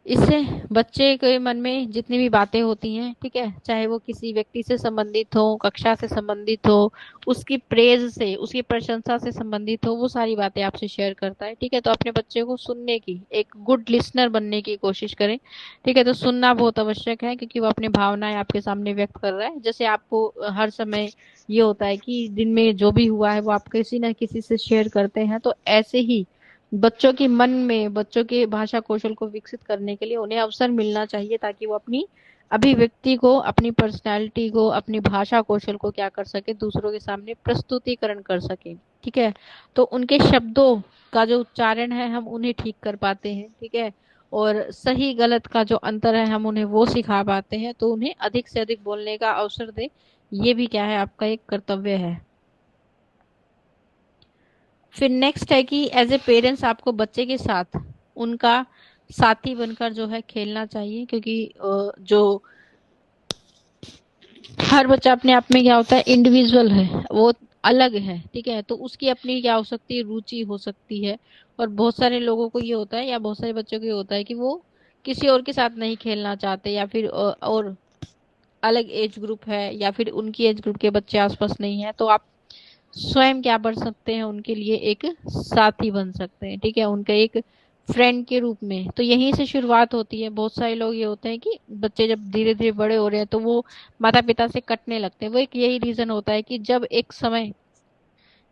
इससे बच्चे के मन में जितनी भी बातें होती हैं, ठीक है, चाहे वो किसी व्यक्ति से संबंधित हो, कक्षा से संबंधित हो, उसकी प्रेज से, उसकी प्रशंसा से संबंधित हो, वो सारी बातें आपसे शेयर करता है। ठीक है, तो अपने बच्चे को सुनने की, एक गुड लिसनर बनने की कोशिश करें। ठीक है, तो सुनना बहुत आवश्यक है, क्योंकि वो अपनी भावनाएं आपके सामने व्यक्त कर रहा है। जैसे आपको हर समय ये होता है कि दिन में जो भी हुआ है वो आप किसी न किसी से शेयर करते हैं, तो ऐसे ही बच्चों के मन में, बच्चों के भाषा कौशल को विकसित करने के लिए उन्हें अवसर मिलना चाहिए, ताकि वो अपनी अभिव्यक्ति को, अपनी पर्सनालिटी को, अपनी भाषा कौशल को क्या कर सके, दूसरों के सामने प्रस्तुतिकरण कर सके। ठीक है, तो उनके शब्दों का जो उच्चारण है हम उन्हें ठीक कर पाते हैं। ठीक है, और सही गलत का जो अंतर है हम उन्हें वो सिखा पाते हैं। तो उन्हें अधिक से अधिक बोलने का अवसर दे, ये भी क्या है, आपका एक कर्तव्य है। फिर नेक्स्ट है कि एज ए पेरेंट्स आपको बच्चे के साथ उनका साथी बनकर जो है खेलना चाहिए, क्योंकि जो हर बच्चा अपने आप में क्या होता है, इंडिविजुअल है, वो अलग है। ठीक है, तो उसकी अपनी क्या हो सकती है, रुचि हो सकती है। और बहुत सारे लोगों को ये होता है, या बहुत सारे बच्चों को ये होता है कि वो किसी और के साथ नहीं खेलना चाहते, या फिर और अलग एज ग्रुप है, या फिर उनकी एज ग्रुप के बच्चे आसपास नहीं है। तो आप स्वयं क्या बन सकते हैं, उनके लिए एक साथी बन सकते हैं। ठीक है, उनका एक फ्रेंड के रूप में। तो यहीं से शुरुआत होती है। बहुत सारे लोग ये होते हैं कि बच्चे जब धीरे धीरे बड़े हो रहे हैं तो वो माता पिता से कटने लगते हैं। वो एक यही रीजन होता है कि जब एक समय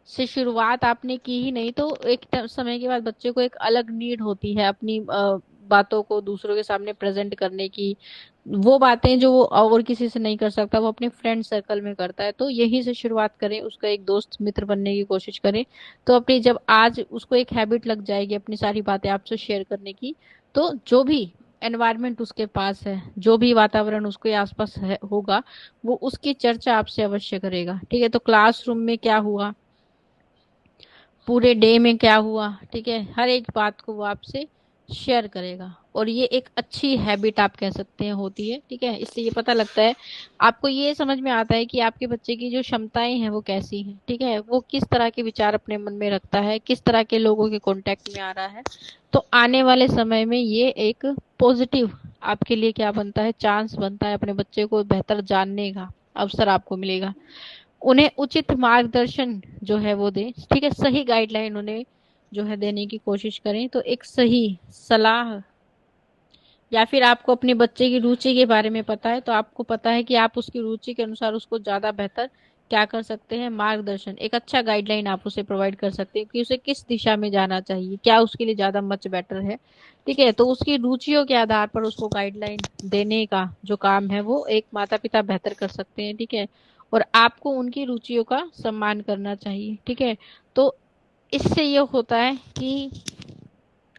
से शुरुआत आपने की ही नहीं, तो एक समय के बाद बच्चे को एक अलग नीड होती है अपनी बातों को दूसरों के सामने प्रेजेंट करने की। वो बातें जो वो और किसी से नहीं कर सकता, वो अपने फ्रेंड सर्कल में करता है। तो यहीं से शुरुआत करें, उसका एक दोस्त मित्र बनने की कोशिश करें। तो अपनी जब आज उसको एक हैबिट लग जाएगी अपनी सारी बातें आपसे शेयर करने की, तो जो भी एनवायरनमेंट उसके पास है, जो भी वातावरण उसके आसपास होगा, वो उसकी चर्चा आपसे अवश्य करेगा। ठीक है, तो क्लासरूम में क्या हुआ, पूरे डे में क्या हुआ, ठीक है, हर एक बात को वो आपसे शेयर करेगा। और ये एक अच्छी हैबिट आप कह सकते हैं होती है। ठीक है, इससे ये पता लगता है, आपको ये समझ में आता है कि आपके बच्चे की जो क्षमताएं हैं वो कैसी हैं। ठीक है, वो किस तरह के विचार अपने मन में रखता है, किस तरह के लोगों के कांटेक्ट में आ रहा है। तो आने वाले समय में ये एक पॉजिटिव आपके लिए क्या बनता है, चांस बनता है, अपने बच्चे को बेहतर जानने का अवसर आपको मिलेगा। उन्हें उचित मार्गदर्शन जो है वो दें। ठीक है, सही गाइडलाइन उन्हें जो है देने की कोशिश करें। तो एक सही सलाह, या फिर आपको अपने बच्चे की रुचि के बारे में पता है, तो आपको पता है कि आप उसकी रुचि के अनुसार उसको ज्यादा बेहतर क्या कर सकते हैं, मार्गदर्शन, एक अच्छा गाइडलाइन आप उसे प्रोवाइड कर सकते हैं कि उसे किस दिशा में जाना चाहिए, क्या उसके लिए ज्यादा मच बेटर है। ठीक है, तो उसकी रुचियों के आधार पर उसको गाइडलाइन देने का जो काम है वो एक माता पिता बेहतर कर सकते हैं। ठीक है, और आपको उनकी रुचियों का सम्मान करना चाहिए। ठीक है, तो इससे ये होता है कि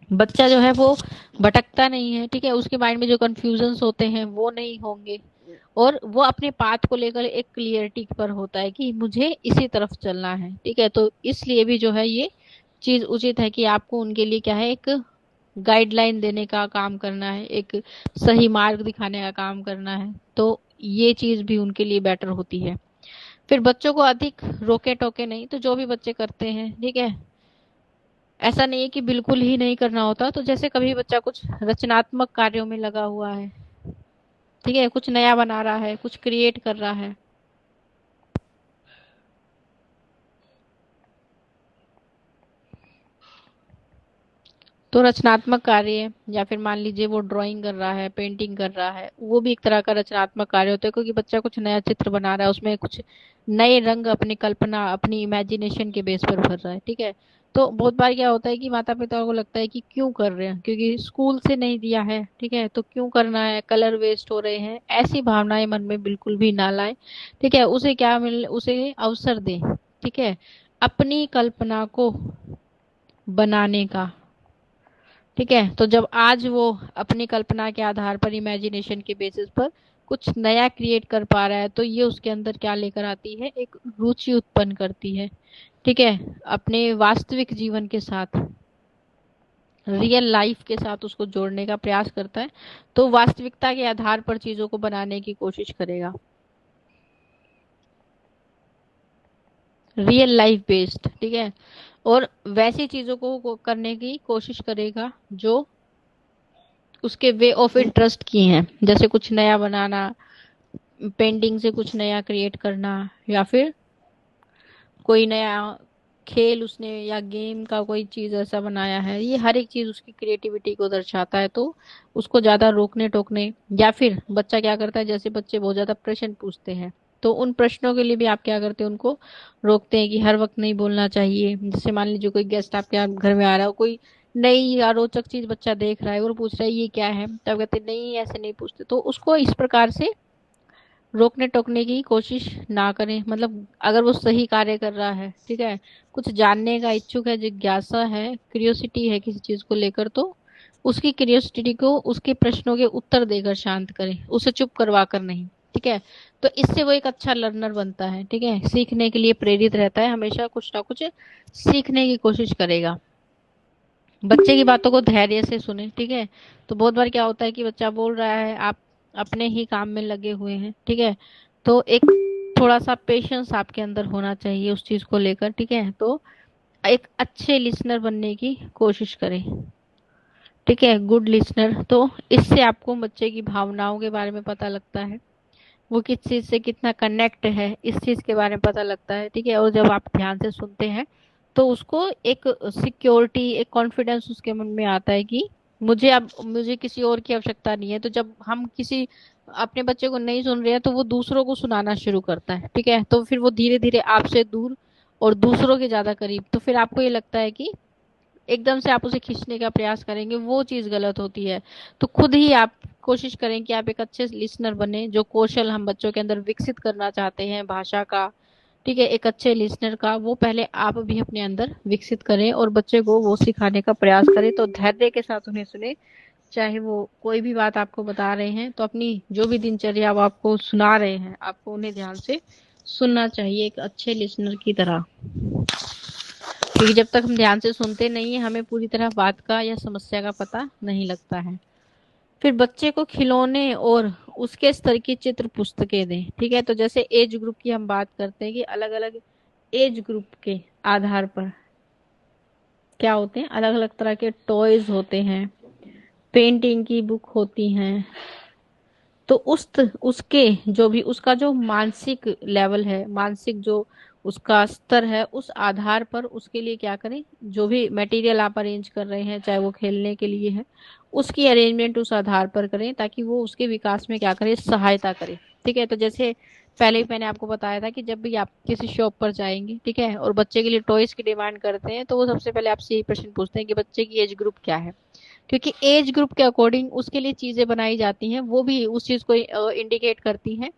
बच्चा जो है वो भटकता नहीं है। ठीक है, उसके माइंड में जो कंफ्यूजन्स होते हैं वो नहीं होंगे, और वो अपने पाथ को लेकर एक क्लियरिटी पर होता है कि मुझे इसी तरफ चलना है। ठीक है, तो इसलिए भी जो है ये चीज उचित है कि आपको उनके लिए क्या है, एक गाइडलाइन देने का काम करना है, एक सही मार्ग दिखाने का काम करना है। तो ये चीज भी उनके लिए बेटर होती है। फिर बच्चों को अधिक रोके टोके नहीं, तो जो भी बच्चे करते हैं, ठीक है, ऐसा नहीं है कि बिल्कुल ही नहीं करना होता। तो जैसे कभी बच्चा कुछ रचनात्मक कार्यों में लगा हुआ है, ठीक है, कुछ नया बना रहा है, कुछ क्रिएट कर रहा है, तो रचनात्मक कार्य, या फिर मान लीजिए वो ड्राइंग कर रहा है, पेंटिंग कर रहा है, वो भी एक तरह का रचनात्मक कार्य होता है, क्योंकि बच्चा कुछ नया चित्र बना रहा है, उसमें कुछ नए रंग अपनी कल्पना, अपनी इमेजिनेशन के बेस पर भर रहा है। ठीक है, तो बहुत बार क्या होता है कि माता पिता को लगता है कि क्यों कर रहे हैं, क्योंकि स्कूल से नहीं दिया है, ठीक है, तो क्यों करना है, कलर वेस्ट हो रहे हैं, ऐसी भावनाएं मन में बिल्कुल भी ना लाए। ठीक है, उसे क्या मिल, उसे अवसर दें। ठीक है, अपनी कल्पना को बनाने का। ठीक है, तो जब आज वो अपनी कल्पना के आधार पर, इमेजिनेशन के बेसिस पर कुछ नया क्रिएट कर पा रहा है, तो ये उसके अंदर क्या लेकर आती है, एक रुचि उत्पन्न करती है। ठीक है, अपने वास्तविक जीवन के साथ, रियल लाइफ के साथ उसको जोड़ने का प्रयास करता है। तो वास्तविकता के आधार पर चीजों को बनाने की कोशिश करेगा, रियल लाइफ बेस्ड। ठीक है, और वैसी चीजों को करने की कोशिश करेगा जो उसके वे ऑफ इंटरेस्ट की हैं, जैसे कुछ नया बनाना, पेंटिंग से कुछ नया क्रिएट करना, या फिर कोई नया खेल उसने या गेम का कोई चीज ऐसा बनाया है। ये हर एक चीज उसकी क्रिएटिविटी को दर्शाता है। तो उसको ज्यादा रोकने टोकने, या फिर बच्चा क्या करता है, जैसे बच्चे बहुत ज्यादा प्रश्न पूछते हैं, तो उन प्रश्नों के लिए भी आप क्या करते हैं, उनको रोकते हैं कि हर वक्त नहीं बोलना चाहिए। जैसे मान लीजिए कोई गेस्ट आपके यहाँ घर में आ रहा हो, कोई नई या रोचक चीज बच्चा देख रहा है और पूछ रहा है ये क्या है, तो आप कहते हैं नहीं ऐसे नहीं पूछते। तो उसको इस प्रकार से रोकने टोकने की कोशिश ना करें। मतलब अगर वो सही कार्य कर रहा है, ठीक है, कुछ जानने का इच्छुक है, जिज्ञासा है, क्यूरियोसिटी है किसी चीज को लेकर, तो उसकी क्यूरियोसिटी को उसके प्रश्नों के उत्तर देकर शांत करें, उसे चुप करवा कर नहीं। ठीक है, तो इससे वो एक अच्छा लर्नर बनता है। ठीक है, सीखने के लिए प्रेरित रहता है, हमेशा कुछ ना कुछ सीखने की कोशिश करेगा। बच्चे की बातों को धैर्य से सुने। ठीक है, तो बहुत बार क्या होता है कि बच्चा बोल रहा है, आप अपने ही काम में लगे हुए हैं। ठीक है, तो एक थोड़ा सा पेशेंस आपके अंदर होना चाहिए उस चीज को लेकर। ठीक है, तो एक अच्छे लिसनर बनने की कोशिश करें। ठीक है, गुड लिसनर। तो इससे आपको बच्चे की भावनाओं के बारे में पता लगता है, वो किस चीज से कितना कनेक्ट है, इस चीज के बारे में पता लगता है। ठीक है, और जब आप ध्यान से सुनते हैं तो उसको एक सिक्योरिटी, एक कॉन्फिडेंस उसके मन में आता है कि मुझे किसी और की आवश्यकता नहीं है। तो जब हम किसी अपने बच्चे को नहीं सुन रहे हैं तो वो दूसरों को सुनाना शुरू करता है, ठीक है। तो फिर वो धीरे धीरे आपसे दूर और दूसरों के ज्यादा करीब। तो फिर आपको ये लगता है कि एकदम से आप उसे खींचने का प्रयास करेंगे, वो चीज गलत होती है। तो खुद ही आप कोशिश करें कि आप एक अच्छे लिसनर बने। जो कौशल हम बच्चों के अंदर विकसित करना चाहते हैं भाषा का, ठीक है, एक अच्छे लिसनर का, वो पहले आप भी अपने अंदर विकसित करें और बच्चे को वो सिखाने का प्रयास करें। तो धैर्य के साथ उन्हें सुने, चाहे वो कोई भी बात आपको बता रहे हैं तो अपनी जो भी दिनचर्या वो आपको सुना रहे हैं, आपको उन्हें ध्यान से सुनना चाहिए एक अच्छे लिसनर की तरह। क्योंकि जब तक हम ध्यान से सुनते नहीं है, हमें पूरी तरह बात का या समस्या का पता नहीं लगता है। फिर बच्चे को खिलौने और उसके स्तर की चित्र पुस्तकें दें, ठीक है। तो जैसे एज ग्रुप की हम बात करते हैं कि अलग अलग एज ग्रुप के आधार पर क्या होते हैं, अलग अलग तरह के टॉयज होते हैं, पेंटिंग की बुक होती हैं। तो उसके जो भी उसका जो मानसिक लेवल है, मानसिक जो उसका स्तर है, उस आधार पर उसके लिए क्या करें, जो भी मटेरियल आप अरेंज कर रहे हैं, चाहे वो खेलने के लिए है, उसकी अरेंजमेंट उस आधार पर करें ताकि वो उसके विकास में क्या करे, सहायता करे, ठीक है। तो जैसे पहले ही मैंने आपको बताया था कि जब भी आप किसी शॉप पर जाएंगे, ठीक है, और बच्चे के लिए टॉयज की डिमांड करते हैं तो वो सबसे पहले आपसे यही प्रश्न पूछते हैं कि बच्चे की एज ग्रुप क्या है। क्योंकि एज ग्रुप के अकॉर्डिंग उसके लिए चीजें बनाई जाती हैं, वो भी उस चीज को इंडिकेट करती हैं,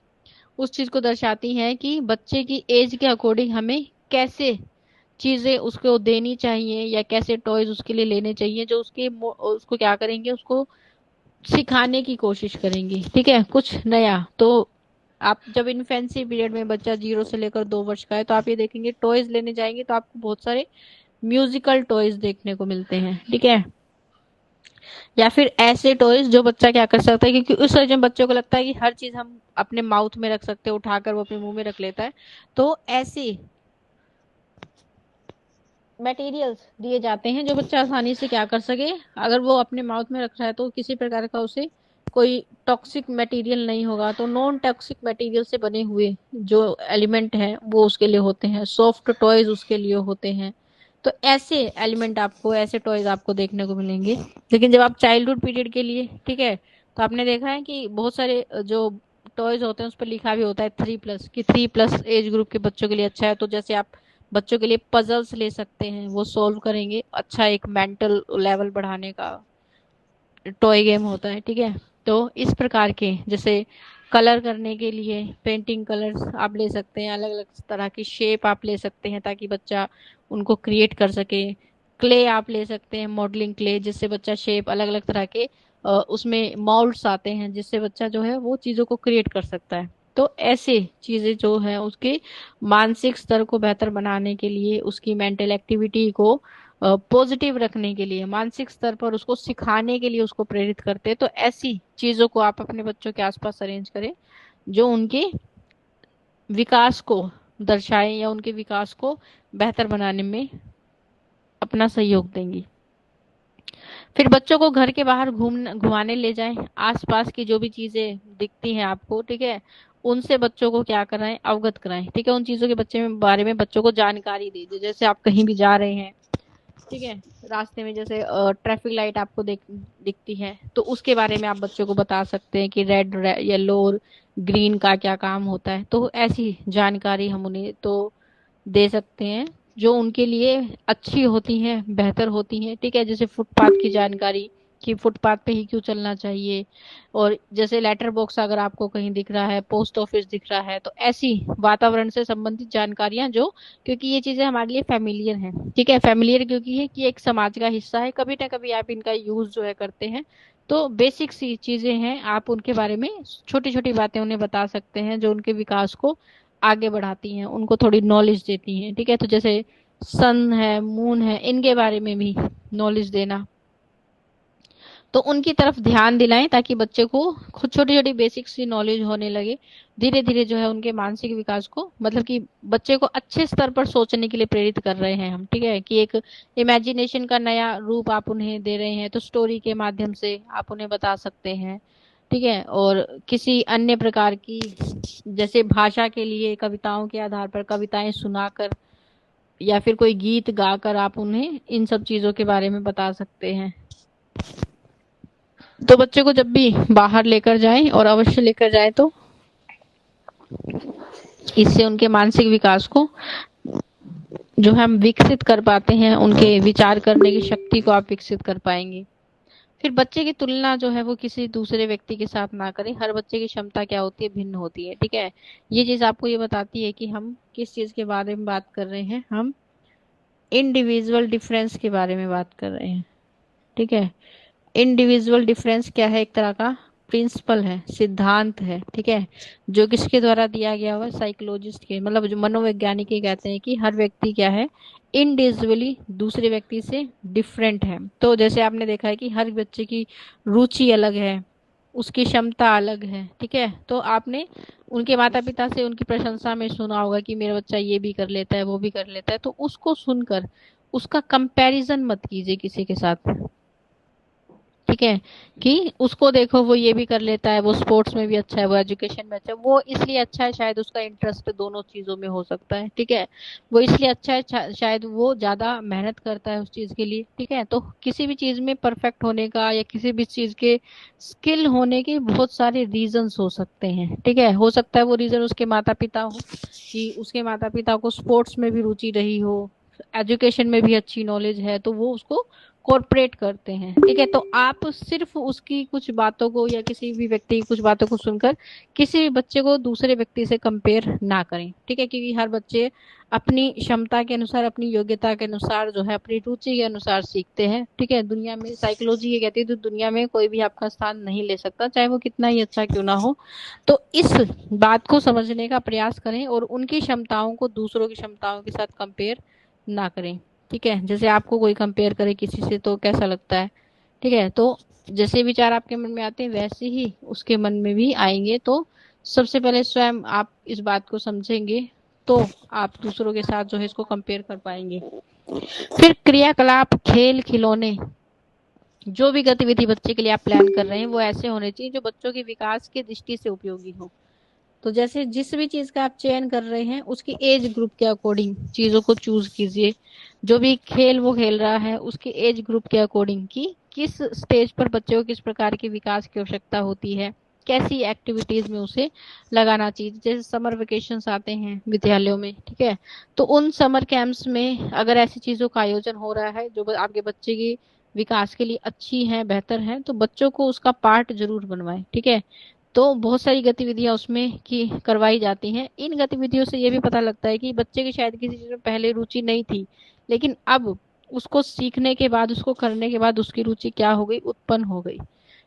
उस चीज को दर्शाती हैं कि बच्चे की एज के अकॉर्डिंग हमें कैसे चीजें उसको देनी चाहिए या कैसे टॉयज उसके लिए लेने चाहिए, जो उसको क्या करेंगे, उसको सिखाने की कोशिश करेंगे, ठीक है, कुछ नया। तो आप जब इन्फेंसी पीरियड में बच्चा 0 से लेकर 2 वर्ष का है तो आप ये देखेंगे टॉयज लेने जाएंगे तो आपको बहुत सारे म्यूजिकल टॉयज देखने को मिलते हैं, ठीक है। या फिर ऐसे टॉयज जो बच्चा क्या कर सकता है, क्योंकि उस एज में बच्चों को लगता है कि हर चीज हम अपने माउथ में रख सकते हैं, उठाकर वो अपने मुंह में रख लेता है। तो ऐसे मटेरियल्स दिए जाते हैं जो बच्चा आसानी से क्या कर सके, अगर वो अपने माउथ में रख रहा है तो किसी प्रकार का उसे कोई टॉक्सिक मटेरियल नहीं होगा। तो नॉन टॉक्सिक मटेरियल से बने हुए जो एलिमेंट हैं वो उसके लिए होते हैं, सॉफ्ट टॉयज उसके लिए होते हैं। तो ऐसे एलिमेंट आपको, ऐसे टॉयज आपको देखने को मिलेंगे। लेकिन जब आप चाइल्डहुड पीरियड के लिए, ठीक है, तो आपने देखा है कि बहुत सारे जो टॉयज होते हैं उस पर लिखा भी होता है 3+ कि 3+ एज ग्रुप के बच्चों के लिए अच्छा है। तो जैसे आप बच्चों के लिए पजल्स ले सकते हैं, वो सॉल्व करेंगे, अच्छा एक मेंटल लेवल बढ़ाने का टॉय गेम होता है, ठीक है। तो इस प्रकार के जैसे कलर करने के लिए पेंटिंग कलर्स आप ले सकते हैं, अलग अलग तरह की शेप आप ले सकते हैं ताकि बच्चा उनको क्रिएट कर सके। क्ले आप ले सकते हैं, मॉडलिंग क्ले, जिससे बच्चा शेप अलग अलग तरह के उसमें मॉल्ड्स आते हैं जिससे बच्चा जो है वो चीजों को क्रिएट कर सकता है। तो ऐसे चीजें जो है उसके मानसिक स्तर को बेहतर बनाने के लिए, उसकी मेंटल एक्टिविटी को पॉजिटिव रखने के लिए, मानसिक स्तर पर उसको सिखाने के लिए उसको प्रेरित करते हैं। तो ऐसी चीजों को आप अपने बच्चों के आसपास अरेंज करें जो उनके विकास को दर्शाएं या उनके विकास को बेहतर बनाने में अपना सहयोग देंगी। फिर बच्चों को घर के बाहर घुमाने ले जाएं, आसपास की जो भी चीजें दिखती हैं आपको, ठीक है, उनसे बच्चों को क्या कराएं, अवगत कराएं, ठीक है। उन चीजों के बारे में बच्चों को जानकारी दीजिए। जैसे आप कहीं भी जा रहे हैं, ठीक है, रास्ते में जैसे ट्रैफिक लाइट आपको दिखती है तो उसके बारे में आप बच्चों को बता सकते हैं कि रेड, येलो और ग्रीन का क्या काम होता है। तो ऐसी जानकारी हम उन्हें तो दे सकते हैं जो उनके लिए अच्छी होती हैं, बेहतर होती हैं, ठीक है। जैसे फुटपाथ की जानकारी कि फुटपाथ पे ही क्यों चलना चाहिए, और जैसे लेटर बॉक्स अगर आपको कहीं दिख रहा है, पोस्ट ऑफिस दिख रहा है, तो ऐसी वातावरण से संबंधित जानकारियां जो, क्योंकि ये चीजें हमारे लिए फैमिलियर हैं, ठीक है, फैमिलियर क्योंकि है कि एक समाज का हिस्सा है, कभी ना कभी आप इनका यूज जो है करते हैं। तो बेसिक सी चीजें हैं, आप उनके बारे में छोटी छोटी बातें उन्हें बता सकते हैं जो उनके विकास को आगे बढ़ाती हैं, उनको थोड़ी नॉलेज देती हैं, ठीक है। तो जैसे सन है, मून है, इनके बारे में भी नॉलेज देना, तो उनकी तरफ ध्यान दिलाएं ताकि बच्चे को खुद छोटी छोटी बेसिक सी नॉलेज होने लगे। धीरे धीरे जो है उनके मानसिक विकास को, मतलब कि बच्चे को अच्छे स्तर पर सोचने के लिए प्रेरित कर रहे हैं हम, ठीक है, कि एक इमेजिनेशन का नया रूप आप उन्हें दे रहे हैं। तो स्टोरी के माध्यम से आप उन्हें बता सकते हैं, ठीक है। और किसी अन्य प्रकार की, जैसे भाषा के लिए कविताओं के आधार पर कविताएं सुनाकर या फिर कोई गीत गाकर आप उन्हें इन सब चीजों के बारे में बता सकते हैं। तो बच्चे को जब भी बाहर लेकर जाएं, और अवश्य लेकर जाएं, तो इससे उनके मानसिक विकास को जो हम विकसित कर पाते हैं, उनके विचार करने की शक्ति को आप विकसित कर पाएंगे। फिर बच्चे की तुलना जो है वो किसी दूसरे व्यक्ति के साथ ना करें। हर बच्चे की क्षमता क्या होती है, भिन्न होती है। ठीक है, ये चीज आपको ये बताती है कि हम किस चीज के बारे में बात कर रहे हैं। हम इंडिविजुअल डिफरेंस के बारे में बात कर रहे हैं। ठीक है, इंडिविजुअल डिफरेंस क्या है, एक तरह का प्रिंसिपल है, सिद्धांत है। ठीक है, जो किसके द्वारा दिया गया हुआ, साइकोलॉजिस्ट के, मतलब जो मनोवैज्ञानिक ये कहते हैं कि हर व्यक्ति क्या है, इंडिविजुअली दूसरे व्यक्ति से डिफरेंट है। तो जैसे आपने देखा है कि हर बच्चे की रुचि अलग है, उसकी क्षमता अलग है। ठीक है, तो आपने उनके माता पिता से उनकी प्रशंसा में सुना होगा कि मेरा बच्चा ये भी कर लेता है, वो भी कर लेता है। तो उसको सुनकर उसका कंपैरिजन मत कीजिए किसी के साथ। ठीक है, कि उसको देखो वो ये भी कर लेता है, वो स्पोर्ट्स में भी अच्छा है, वो एजुकेशन में अच्छा है। वो इसलिए अच्छा है, शायद उसका इंटरेस्ट दोनों चीजों में हो सकता है। ठीक है, वो इसलिए अच्छा है, शायद वो ज्यादा मेहनत करता है उस चीज के लिए। ठीक है, तो किसी भी चीज में परफेक्ट होने का या किसी भी चीज के स्किल होने के बहुत सारे रीजंस हो सकते हैं। ठीक है, हो सकता है वो रीजन उसके माता पिता हो, कि उसके माता पिता को स्पोर्ट्स में भी रुचि रही हो, एजुकेशन में भी अच्छी नॉलेज है, तो वो उसको कॉर्पोरेट करते हैं। ठीक है, तो आप सिर्फ उसकी कुछ बातों को या किसी भी व्यक्ति की कुछ बातों को सुनकर किसी भी बच्चे को दूसरे व्यक्ति से कंपेयर ना करें। ठीक है, क्योंकि हर बच्चे अपनी क्षमता के अनुसार, अपनी योग्यता के अनुसार जो है, अपनी रुचि के अनुसार सीखते हैं। ठीक है, दुनिया में साइकोलॉजी ये कहती है, तो दुनिया में कोई भी आपका स्थान नहीं ले सकता, चाहे वो कितना ही अच्छा क्यों ना हो। तो इस बात को समझने का प्रयास करें और उनकी क्षमताओं को दूसरों की क्षमताओं के साथ कंपेयर ना करें। ठीक है, जैसे आपको कोई कंपेयर करे किसी से तो कैसा लगता है। ठीक है, तो जैसे विचार आपके मन में आते हैं वैसे ही उसके मन में भी आएंगे। तो सबसे पहले स्वयं आप इस बात को समझेंगे, तो आप दूसरों के साथ जो है इसको कंपेयर कर पाएंगे। फिर क्रियाकलाप, खेल, खिलौने, जो भी गतिविधि बच्चे के लिए आप प्लान कर रहे हैं वो ऐसे होने चाहिए जो बच्चों के विकास की दृष्टि से उपयोगी हो। तो जैसे जिस भी चीज का आप चयन कर रहे हैं उसकी एज ग्रुप के अकॉर्डिंग चीजों को चूज कीजिए। जो भी खेल वो खेल रहा है उसके एज ग्रुप के अकॉर्डिंग, कि किस स्टेज पर बच्चे को किस प्रकार के विकास की आवश्यकता होती है, कैसी एक्टिविटीज में उसे लगाना चाहिए। जैसे समर वेकेशंस आते हैं विद्यालयों में, ठीक है, तो उन समर कैंप्स में अगर ऐसी चीजों का आयोजन हो रहा है जो आपके बच्चे की विकास के लिए अच्छी है, बेहतर है, तो बच्चों को उसका पार्ट जरूर बनवाएं। ठीक है, तो बहुत सारी गतिविधियां उसमें की करवाई जाती हैं। इन गतिविधियों से ये भी पता लगता है कि बच्चे की शायद किसी चीज में पहले रुचि नहीं थी, लेकिन अब उसको सीखने के बाद, उसको करने के बाद उसकी रुचि क्या हो गई, उत्पन्न हो गई।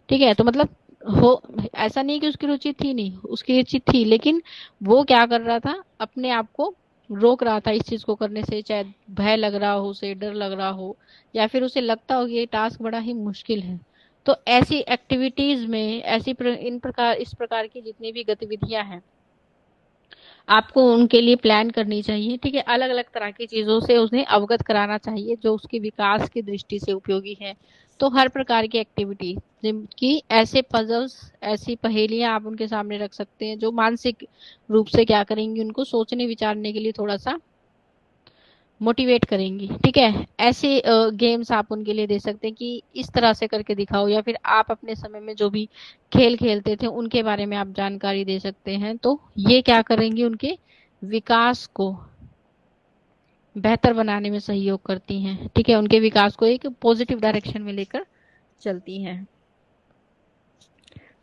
ठीक है, तो मतलब हो ऐसा नहीं कि उसकी रुचि थी नहीं, उसकी रुचि थी, लेकिन वो क्या कर रहा था, अपने आप को रोक रहा था इस चीज को करने से। चाहे भय लग रहा हो उसे, डर लग रहा हो, या फिर उसे लगता हो कि ये टास्क बड़ा ही मुश्किल है। तो ऐसी एक्टिविटीज में, इन प्रकार, इस प्रकार की जितनी भी गतिविधियां हैं आपको उनके लिए प्लान करनी चाहिए। ठीक है, अलग अलग तरह की चीजों से उन्हें अवगत कराना चाहिए जो उसके विकास की दृष्टि से उपयोगी है। तो हर प्रकार की एक्टिविटी, जिनकी ऐसे पजल्स, ऐसी पहेलियां आप उनके सामने रख सकते हैं जो मानसिक रूप से क्या करेंगी, उनको सोचने विचारने के लिए थोड़ा सा मोटिवेट करेंगी। ठीक है, ऐसे गेम्स आप उनके लिए दे सकते हैं कि इस तरह से करके दिखाओ, या फिर आप अपने समय में जो भी खेल खेलते थे उनके बारे में आप जानकारी दे सकते हैं। तो ये क्या करेंगे, उनके विकास को बेहतर बनाने में सहयोग करती हैं। ठीक है, उनके विकास को एक पॉजिटिव डायरेक्शन में लेकर चलती हैं।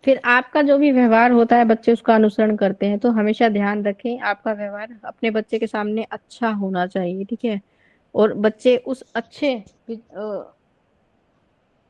फिर आपका जो भी व्यवहार होता है बच्चे उसका अनुसरण करते हैं, तो हमेशा ध्यान रखें आपका व्यवहार अपने बच्चे के सामने अच्छा होना चाहिए। ठीक है, और बच्चे उस अच्छे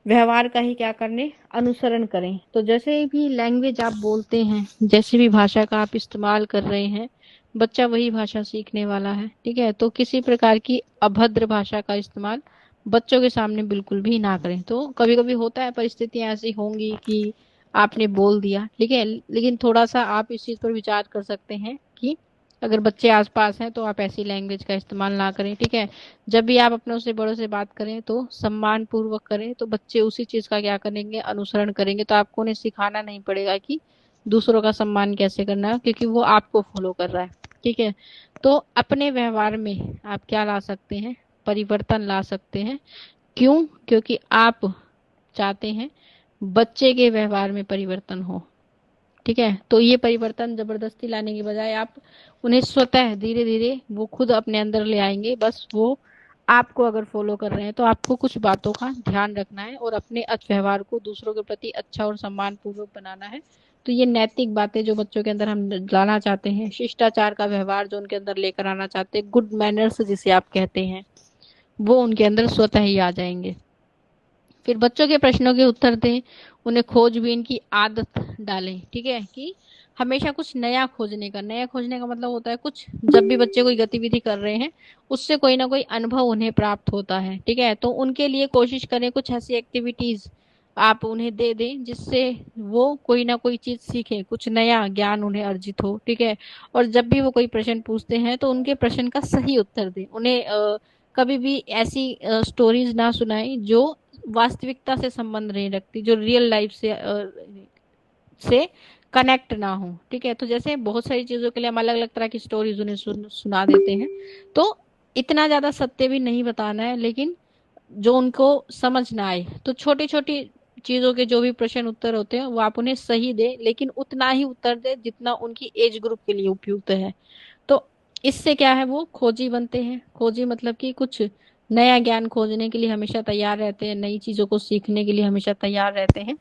व्यवहार का ही क्या करने, अनुसरण करें। तो जैसे भी लैंग्वेज आप बोलते हैं, जैसे भी भाषा का आप इस्तेमाल कर रहे हैं, बच्चा वही भाषा सीखने वाला है। ठीक है, तो किसी प्रकार की अभद्र भाषा का इस्तेमाल बच्चों के सामने बिल्कुल भी ना करें। तो कभी कभी होता है, परिस्थितियां ऐसी होंगी कि आपने बोल दिया, ठीक है, लेकिन थोड़ा सा आप इस चीज पर विचार कर सकते हैं कि अगर बच्चे आसपास हैं तो आप ऐसी लैंग्वेज का इस्तेमाल ना करें। ठीक है, जब भी आप अपनों से बड़ों से बात करें तो सम्मान पूर्वक करें, तो बच्चे उसी चीज का क्या करेंगे, अनुसरण करेंगे। तो आपको उन्हें सिखाना नहीं पड़ेगा कि दूसरों का सम्मान कैसे करना है, क्योंकि वो आपको फॉलो कर रहा है। ठीक है। तो अपने व्यवहार में आप क्या ला सकते हैं, परिवर्तन ला सकते हैं। क्यों? क्योंकि आप चाहते हैं बच्चे के व्यवहार में परिवर्तन हो। ठीक है, तो ये परिवर्तन जबरदस्ती लाने की बजाय आप उन्हें स्वतः धीरे धीरे वो खुद अपने अंदर ले आएंगे। बस वो आपको अगर फॉलो कर रहे हैं तो आपको कुछ बातों का ध्यान रखना है और अपने व्यवहार को दूसरों के प्रति अच्छा और सम्मान पूर्वक बनाना है। तो ये नैतिक बातें जो बच्चों के अंदर हम लाना चाहते हैं, शिष्टाचार का व्यवहार जो उनके अंदर लेकर आना चाहते हैं, गुड मैनर्स जिसे आप कहते हैं, वो उनके अंदर स्वतः ही आ जाएंगे। फिर बच्चों के प्रश्नों के उत्तर दें, उन्हें खोजबीन की आदत डालें। ठीक है, कि हमेशा कुछ नया खोजने का, नया खोजने का मतलब होता है कुछ, जब भी बच्चे कोई गतिविधि कर रहे हैं उससे कोई ना कोई अनुभव उन्हें प्राप्त होता है। ठीक है, तो उनके लिए कोशिश करें कुछ ऐसी एक्टिविटीज आप उन्हें दे दें जिससे वो कोई ना कोई चीज सीखें, कुछ नया ज्ञान उन्हें अर्जित हो। ठीक है, और जब भी वो कोई प्रश्न पूछते हैं तो उनके प्रश्न का सही उत्तर दें। उन्हें कभी भी ऐसी स्टोरीज ना सुनाएं जो वास्तविकता से संबंध नहीं रखती, जो रियल लाइफ से कनेक्ट ना हो। ठीक है, तो जैसे बहुत सारी चीजों के लिए हम अलग अलग तरह की स्टोरीज उन्हें सुना देते हैं। तो इतना ज्यादा सत्य भी नहीं बताना है, लेकिन जो उनको समझ ना आए, तो छोटी छोटी चीजों के जो भी प्रश्न उत्तर होते हैं वो आप उन्हें सही दे, लेकिन उतना ही उत्तर दे जितना उनकी एज ग्रुप के लिए उपयुक्त है। तो इससे क्या है, वो खोजी बनते हैं। खोजी मतलब कि कुछ नया ज्ञान खोजने के लिए हमेशा तैयार रहते हैं, नई चीजों को सीखने के लिए हमेशा तैयार रहते हैं।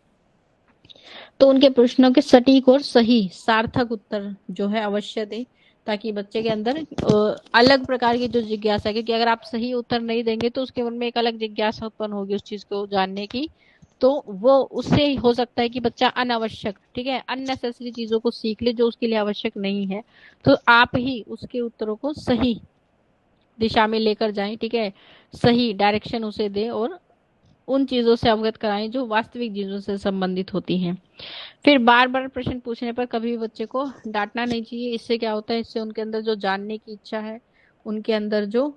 तो उनके प्रश्नों के सटीक और सही सार्थक उत्तर जो है अवश्य दें, ताकि बच्चे के अंदर अलग प्रकार की जो जिज्ञासा है, क्योंकि अगर आप सही उत्तर नहीं देंगे तो उसके मन में एक अलग जिज्ञासा उत्पन्न होगी उस चीज को जानने की। तो वो उससे हो सकता है कि बच्चा अनावश्यक, ठीक है, अननेसेसरी चीजों को सीख ले जो उसके लिए आवश्यक नहीं है। तो आप ही उसके उत्तरों को सही दिशा में लेकर जाएं। ठीक है, सही डायरेक्शन उसे दें और उन चीजों से अवगत कराएं जो वास्तविक चीजों से संबंधित होती हैं। फिर बार बार प्रश्न पूछने पर कभी भी बच्चे को डांटना नहीं चाहिए। इससे क्या होता है, इससे उनके अंदर जो जानने की इच्छा है, उनके अंदर जो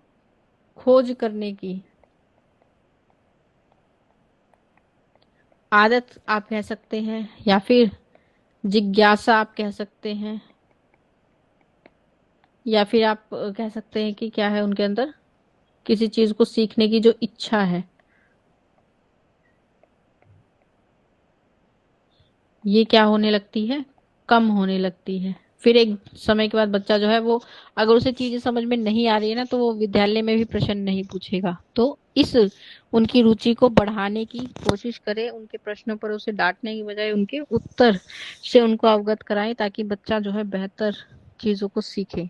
खोज करने की आदत आप कह सकते हैं, या फिर जिज्ञासा आप कह सकते हैं, या फिर आप कह सकते हैं कि क्या है उनके अंदर, किसी चीज को सीखने की जो इच्छा है, ये क्या होने लगती है, कम होने लगती है। फिर एक समय के बाद बच्चा जो है वो, अगर उसे चीजें समझ में नहीं आ रही है ना, तो वो विद्यालय में भी प्रश्न नहीं पूछेगा। तो इस उनकी रुचि को बढ़ाने की कोशिश करें, उनके प्रश्नों पर उसे डांटने की बजाय उनके उत्तर से उनको अवगत कराएं, ताकि बच्चा जो है बेहतर चीजों को सीखे।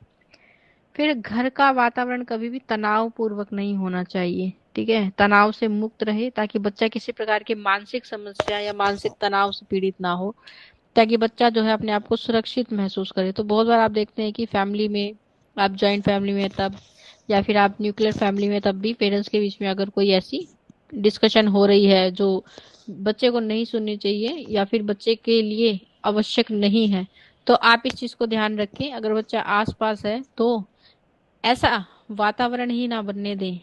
फिर घर का वातावरण कभी भी तनाव पूर्वक नहीं होना चाहिए। ठीक है, तनाव से मुक्त रहे ताकि बच्चा किसी प्रकार की मानसिक समस्या या मानसिक तनाव से पीड़ित ना हो, ताकि बच्चा जो है अपने आप को सुरक्षित महसूस करे। तो बहुत बार आप देखते हैं कि फैमिली में, आप जॉइंट फैमिली में तब, या फिर आप न्यूक्लियर फैमिली में तब भी पेरेंट्स के बीच में अगर कोई ऐसी डिस्कशन हो रही है जो बच्चे को नहीं सुननी चाहिए या फिर बच्चे के लिए आवश्यक नहीं है, तो आप इस चीज को ध्यान रखें। अगर बच्चा आस पास है तो ऐसा वातावरण ही ना बनने दें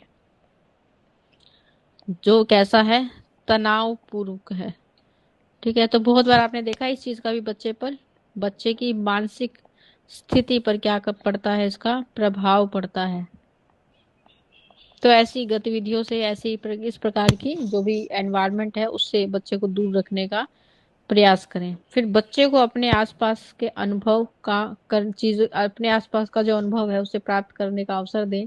जो कैसा है, तनाव पूर्वक है। ठीक है, तो बहुत बार आपने देखा इस चीज का भी बच्चे पर, बच्चे की मानसिक स्थिति पर क्या पड़ता है, इसका प्रभाव पड़ता है। तो ऐसी गतिविधियों से, ऐसी इस प्रकार की जो भी एनवायरनमेंट है उससे बच्चे को दूर रखने का प्रयास करें। फिर बच्चे को अपने आसपास के अनुभव का कर चीज अपने आसपास का जो अनुभव है उसे प्राप्त करने का अवसर दें,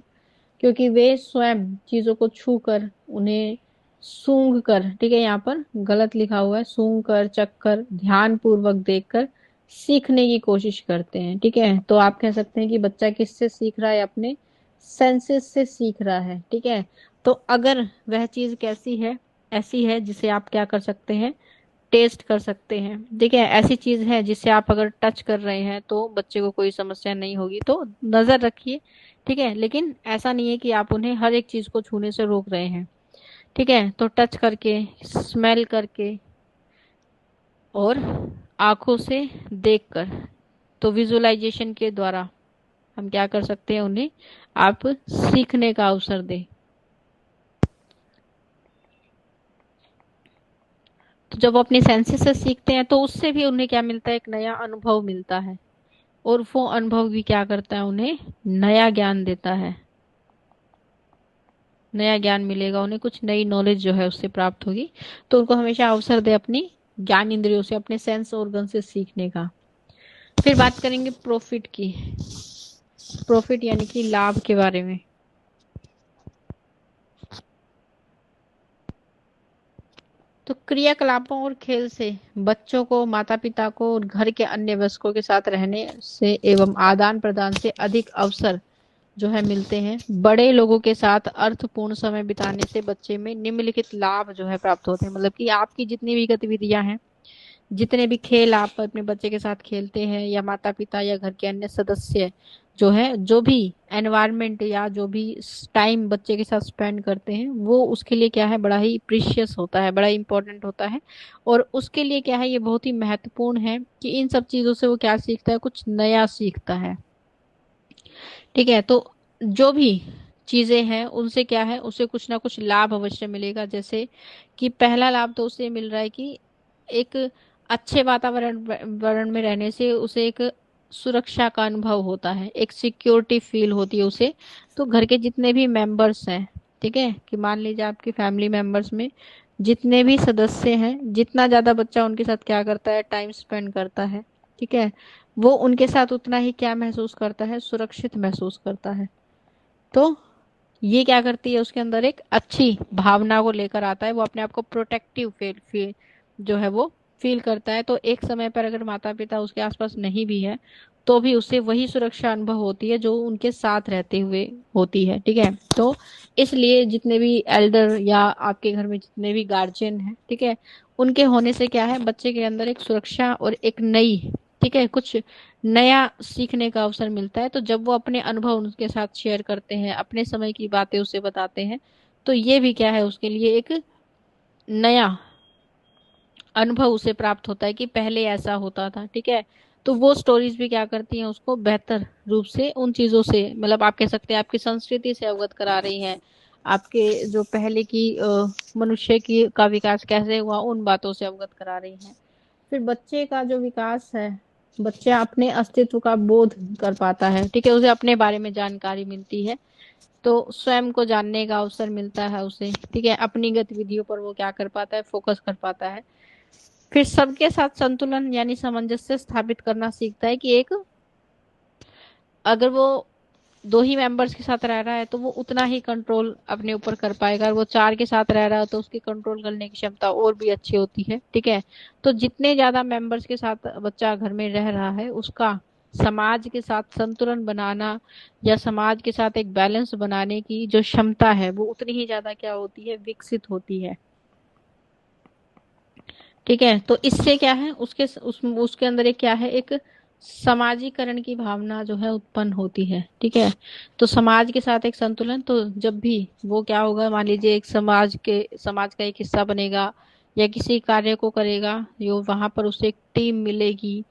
क्योंकि वे स्वयं चीजों को छू कर, उन्हें सूंघ कर, ठीक है, यहाँ पर गलत लिखा हुआ है, सूंघ कर, चख कर, ध्यान पूर्वक देख कर सीखने की कोशिश करते हैं। ठीक है, तो आप कह सकते हैं कि बच्चा किससे सीख रहा है, अपने सेंसेस से सीख रहा है। ठीक है, तो अगर वह चीज कैसी है, ऐसी है जिसे आप क्या कर सकते हैं, टेस्ट कर सकते हैं। देखिए, ऐसी चीज है जिसे आप अगर टच कर रहे हैं तो बच्चे को कोई समस्या नहीं होगी, तो नजर रखिए। ठीक है, लेकिन ऐसा नहीं है कि आप उन्हें हर एक चीज को छूने से रोक रहे हैं। ठीक है, तो टच करके, स्मेल करके और आंखों से देखकर, तो विजुअलाइजेशन के द्वारा हम क्या कर सकते हैं, उन्हें आप सीखने का अवसर दें। तो जब वो अपने सेंसेस से सीखते हैं तो उससे भी उन्हें क्या मिलता है, एक नया अनुभव मिलता है। और वो अनुभव भी क्या करता है, उन्हें नया ज्ञान देता है, नया ज्ञान मिलेगा उन्हें, कुछ नई नॉलेज जो है उससे प्राप्त होगी। तो उनको हमेशा अवसर दे अपनी ज्ञान इंद्रियों से, अपने सेंस ऑर्गन से सीखने का। फिर बात करेंगे प्रॉफिट की। प्रॉफिट यानी कि लाभ के बारे में। तो क्रियाकलापों और खेल से बच्चों को माता पिता को और घर के अन्य वयस्कों के साथ रहने से एवं आदान प्रदान से अधिक अवसर जो है मिलते हैं। बड़े लोगों के साथ अर्थपूर्ण समय बिताने से बच्चे में निम्नलिखित लाभ जो है प्राप्त होते हैं। मतलब कि आपकी जितनी भी गतिविधियां हैं, जितने भी खेल आप अपने बच्चे के साथ खेलते हैं, या माता पिता या घर के अन्य सदस्य जो है, जो भी एनवायरनमेंट या जो भी टाइम बच्चे के साथ स्पेंड करते हैं, वो उसके लिए क्या है, बड़ा ही प्रीशियस होता है, बड़ा ही इंपॉर्टेंट होता है। और उसके लिए क्या है, ये बहुत ही महत्वपूर्ण है कि इन सब चीजों से वो क्या सीखता है, कुछ नया सीखता है। ठीक है, तो जो भी चीजें हैं उनसे क्या है, उसे कुछ ना कुछ लाभ अवश्य मिलेगा। जैसे कि पहला लाभ तो उसे मिल रहा है कि एक अच्छे वातावरण में रहने से उसे एक सुरक्षा का अनुभव होता है, एक सिक्योरिटी फील होती है उसे। तो घर के जितने भी मेंबर्स हैं, ठीक है, कि मान लीजिए आपकी फैमिली मेंबर्स में जितने भी सदस्य हैं, जितना ज्यादा बच्चा उनके साथ क्या करता है, टाइम स्पेंड करता है, ठीक है, वो उनके साथ उतना ही क्या महसूस करता है, सुरक्षित महसूस करता है। तो ये क्या करती है, उसके अंदर एक अच्छी भावना को लेकर आता है, वो अपने आप को प्रोटेक्टिव फील जो है वो फील करता है। तो एक समय पर अगर माता पिता उसके आसपास नहीं भी है, तो भी उसे वही सुरक्षा अनुभव होती है जो उनके साथ रहते हुए होती है। ठीक है, तो इसलिए जितने भी एल्डर या आपके घर में जितने भी गार्जियन हैं, ठीक है, उनके होने से क्या है, बच्चे के अंदर एक सुरक्षा और एक नई, ठीक है, कुछ नया सीखने का अवसर मिलता है। तो जब वो अपने अनुभव उनके साथ शेयर करते हैं, अपने समय की बातें उसे बताते हैं, तो ये भी क्या है, उसके लिए एक नया अनुभव उसे प्राप्त होता है कि पहले ऐसा होता था। ठीक है, तो वो स्टोरीज भी क्या करती हैं, उसको बेहतर रूप से उन चीजों से, मतलब आप कह सकते हैं आपकी संस्कृति से अवगत करा रही हैं, आपके जो पहले की मनुष्य की का विकास कैसे हुआ उन बातों से अवगत करा रही हैं। फिर बच्चे का जो विकास है, बच्चा अपने अस्तित्व का बोध कर पाता है, ठीक है, उसे अपने बारे में जानकारी मिलती है, तो स्वयं को जानने का अवसर मिलता है उसे। ठीक है, अपनी गतिविधियों पर वो क्या कर पाता है, फोकस कर पाता है। फिर सबके साथ संतुलन यानी सामंजस्य स्थापित करना सीखता है कि एक, अगर वो दो ही मेंबर्स के साथ रह रहा है तो वो उतना ही कंट्रोल अपने ऊपर कर पाएगा, अगर वो चार के साथ रह रहा है तो उसकी कंट्रोल करने की क्षमता और भी अच्छी होती है। ठीक है, तो जितने ज्यादा मेंबर्स के साथ बच्चा घर में रह रहा है, उसका समाज के साथ संतुलन बनाना या समाज के साथ एक बैलेंस बनाने की जो क्षमता है, वो उतनी ही ज्यादा क्या होती है, विकसित होती है। ठीक है, तो इससे क्या है, उसके अंदर एक क्या है, एक समाजीकरण की भावना जो है उत्पन्न होती है। ठीक है, तो समाज के साथ एक संतुलन, तो जब भी वो क्या होगा, मान लीजिए एक समाज का एक हिस्सा बनेगा या किसी कार्य को करेगा, जो वहां पर उसे एक टीम मिलेगी,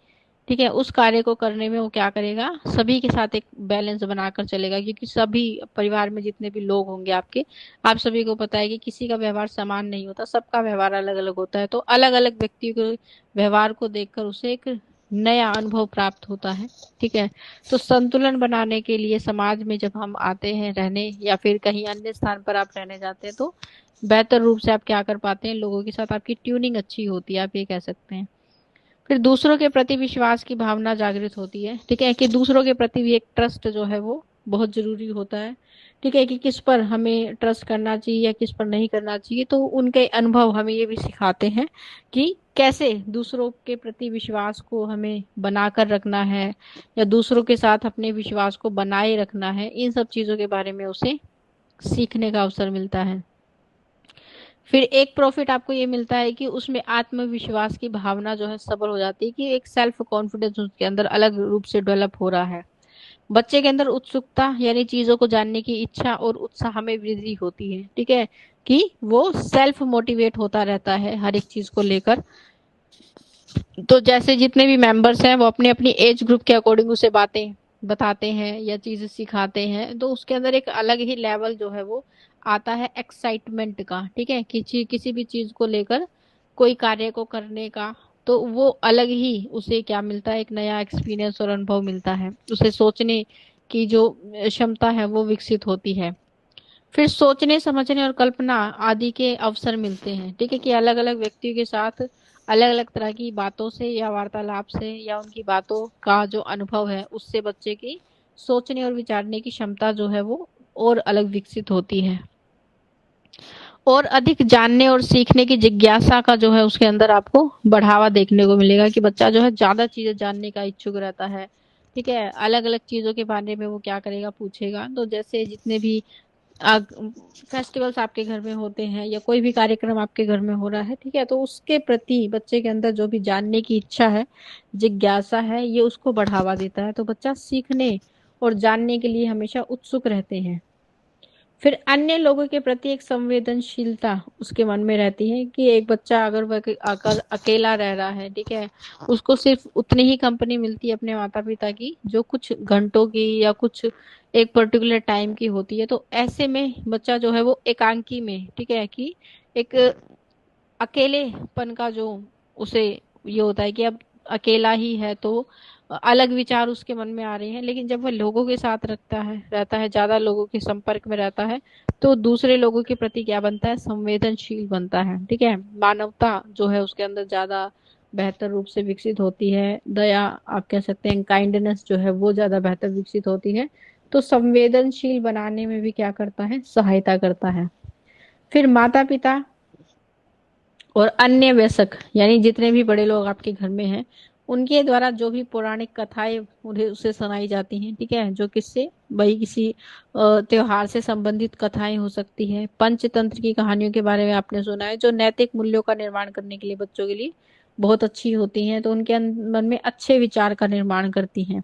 ठीक है, उस कार्य को करने में वो क्या करेगा, सभी के साथ एक बैलेंस बनाकर चलेगा, क्योंकि सभी परिवार में जितने भी लोग होंगे आपके, आप सभी को पता है कि किसी का व्यवहार समान नहीं होता, सबका व्यवहार अलग अलग होता है। तो अलग अलग व्यक्तियों के व्यवहार को देखकर उसे एक नया अनुभव प्राप्त होता है। ठीक है, तो संतुलन बनाने के लिए समाज में जब हम आते हैं रहने, या फिर कहीं अन्य स्थान पर आप रहने जाते हैं, तो बेहतर रूप से आप क्या कर पाते हैं, लोगों के साथ आपकी ट्यूनिंग अच्छी होती है, आप ये कह सकते हैं। फिर दूसरों के प्रति विश्वास की भावना जागृत होती है। ठीक है, कि दूसरों के प्रति भी एक ट्रस्ट जो है वो बहुत जरूरी होता है। ठीक है, कि किस पर हमें ट्रस्ट करना चाहिए या किस पर नहीं करना चाहिए, तो उनके अनुभव हमें ये भी सिखाते हैं कि कैसे दूसरों के प्रति विश्वास को हमें बनाकर रखना है, या दूसरों के साथ अपने विश्वास को बनाए रखना है। इन सब चीजों के बारे में उसे सीखने का अवसर मिलता है। फिर एक प्रॉफिट आपको ये मिलता है कि उसमें आत्मविश्वास की भावना जो है सबल हो जाती है, कि एक सेल्फ कॉन्फिडेंस उसके अंदर अलग रूप से डेवलप हो रहा है। बच्चे के अंदर उत्सुकता यानी चीजों को जानने की इच्छा और उत्साह में वृद्धि होती है। ठीक है, कि वो सेल्फ मोटिवेट होता रहता है हर एक चीज को लेकर। तो जैसे जितने भी मेंबर्स हैं वो अपने अपनी एज ग्रुप के अकॉर्डिंग उसे बातें बताते हैं या चीजें सिखाते हैं, तो उसके अंदर एक अलग ही लेवल जो है वो आता है एक्साइटमेंट का। ठीक है, किसी किसी भी चीज को लेकर, कोई कार्य को करने का, तो वो अलग ही उसे क्या मिलता है, एक नया एक्सपीरियंस और अनुभव मिलता है, उसे सोचने की जो क्षमता है वो विकसित होती है। फिर सोचने समझने और कल्पना आदि के अवसर मिलते हैं। ठीक है, कि अलग अलग व्यक्तियों के साथ अलग अलग तरह की बातों से या वार्तालाप से या उनकी बातों का जो अनुभव है उससे बच्चे की सोचने और विचारने की क्षमता जो है वो और अलग विकसित होती है। और अधिक जानने और सीखने की जिज्ञासा का जो है उसके अंदर आपको बढ़ावा देखने को मिलेगा, कि बच्चा जो है ज्यादा चीजें जानने का इच्छुक रहता है। ठीक है, अलग अलग चीजों के बारे में वो क्या करेगा, पूछेगा। तो जैसे जितने भी फेस्टिवल्स आपके घर में होते हैं या कोई भी कार्यक्रम आपके घर में हो रहा है, ठीक है, तो उसके प्रति बच्चे के अंदर जो भी जानने की इच्छा है, जिज्ञासा है, ये उसको बढ़ावा देता है। तो बच्चा सीखने और जानने के लिए हमेशा उत्सुक रहते हैं। फिर अन्य लोगों के प्रति एक संवेदनशीलता उसके मन में रहती है, कि एक बच्चा अगर वह अगर अकेला रह रहा है, ठीक है, उसको सिर्फ उतनी ही कंपनी मिलती है अपने माता पिता की जो कुछ घंटों की या कुछ एक पर्टिकुलर टाइम की होती है। तो ऐसे में बच्चा जो है वो एकांकी में, ठीक है, कि एक अकेलेपन का जो उसे ये होता है कि अब अकेला ही है, तो अलग विचार उसके मन में आ रहे हैं। लेकिन जब वह लोगों के साथ रहता है, ज्यादा लोगों के संपर्क में रहता है, तो दूसरे लोगों के प्रति क्या बनता है, संवेदनशील बनता है। ठीक है, मानवता जो है उसके अंदर ज्यादा बेहतर रूप से विकसित होती है। दया, आप कह सकते हैं काइंडनेस जो है वो ज्यादा बेहतर विकसित होती है। तो संवेदनशील बनाने में भी क्या करता है, सहायता करता है। फिर माता पिता और अन्य वयस्क, यानी जितने भी बड़े लोग आपके घर में हैं, उनके द्वारा जो भी पौराणिक कथाएं उन्हें उसे सुनाई जाती हैं, ठीक है, जो किससे, वही किसी त्योहार से संबंधित कथाएं हो सकती है। पंचतंत्र की कहानियों के बारे में आपने सुना है, जो नैतिक मूल्यों का निर्माण करने के लिए बच्चों के लिए बहुत अच्छी होती हैं, तो उनके मन में अच्छे विचार का निर्माण करती हैं।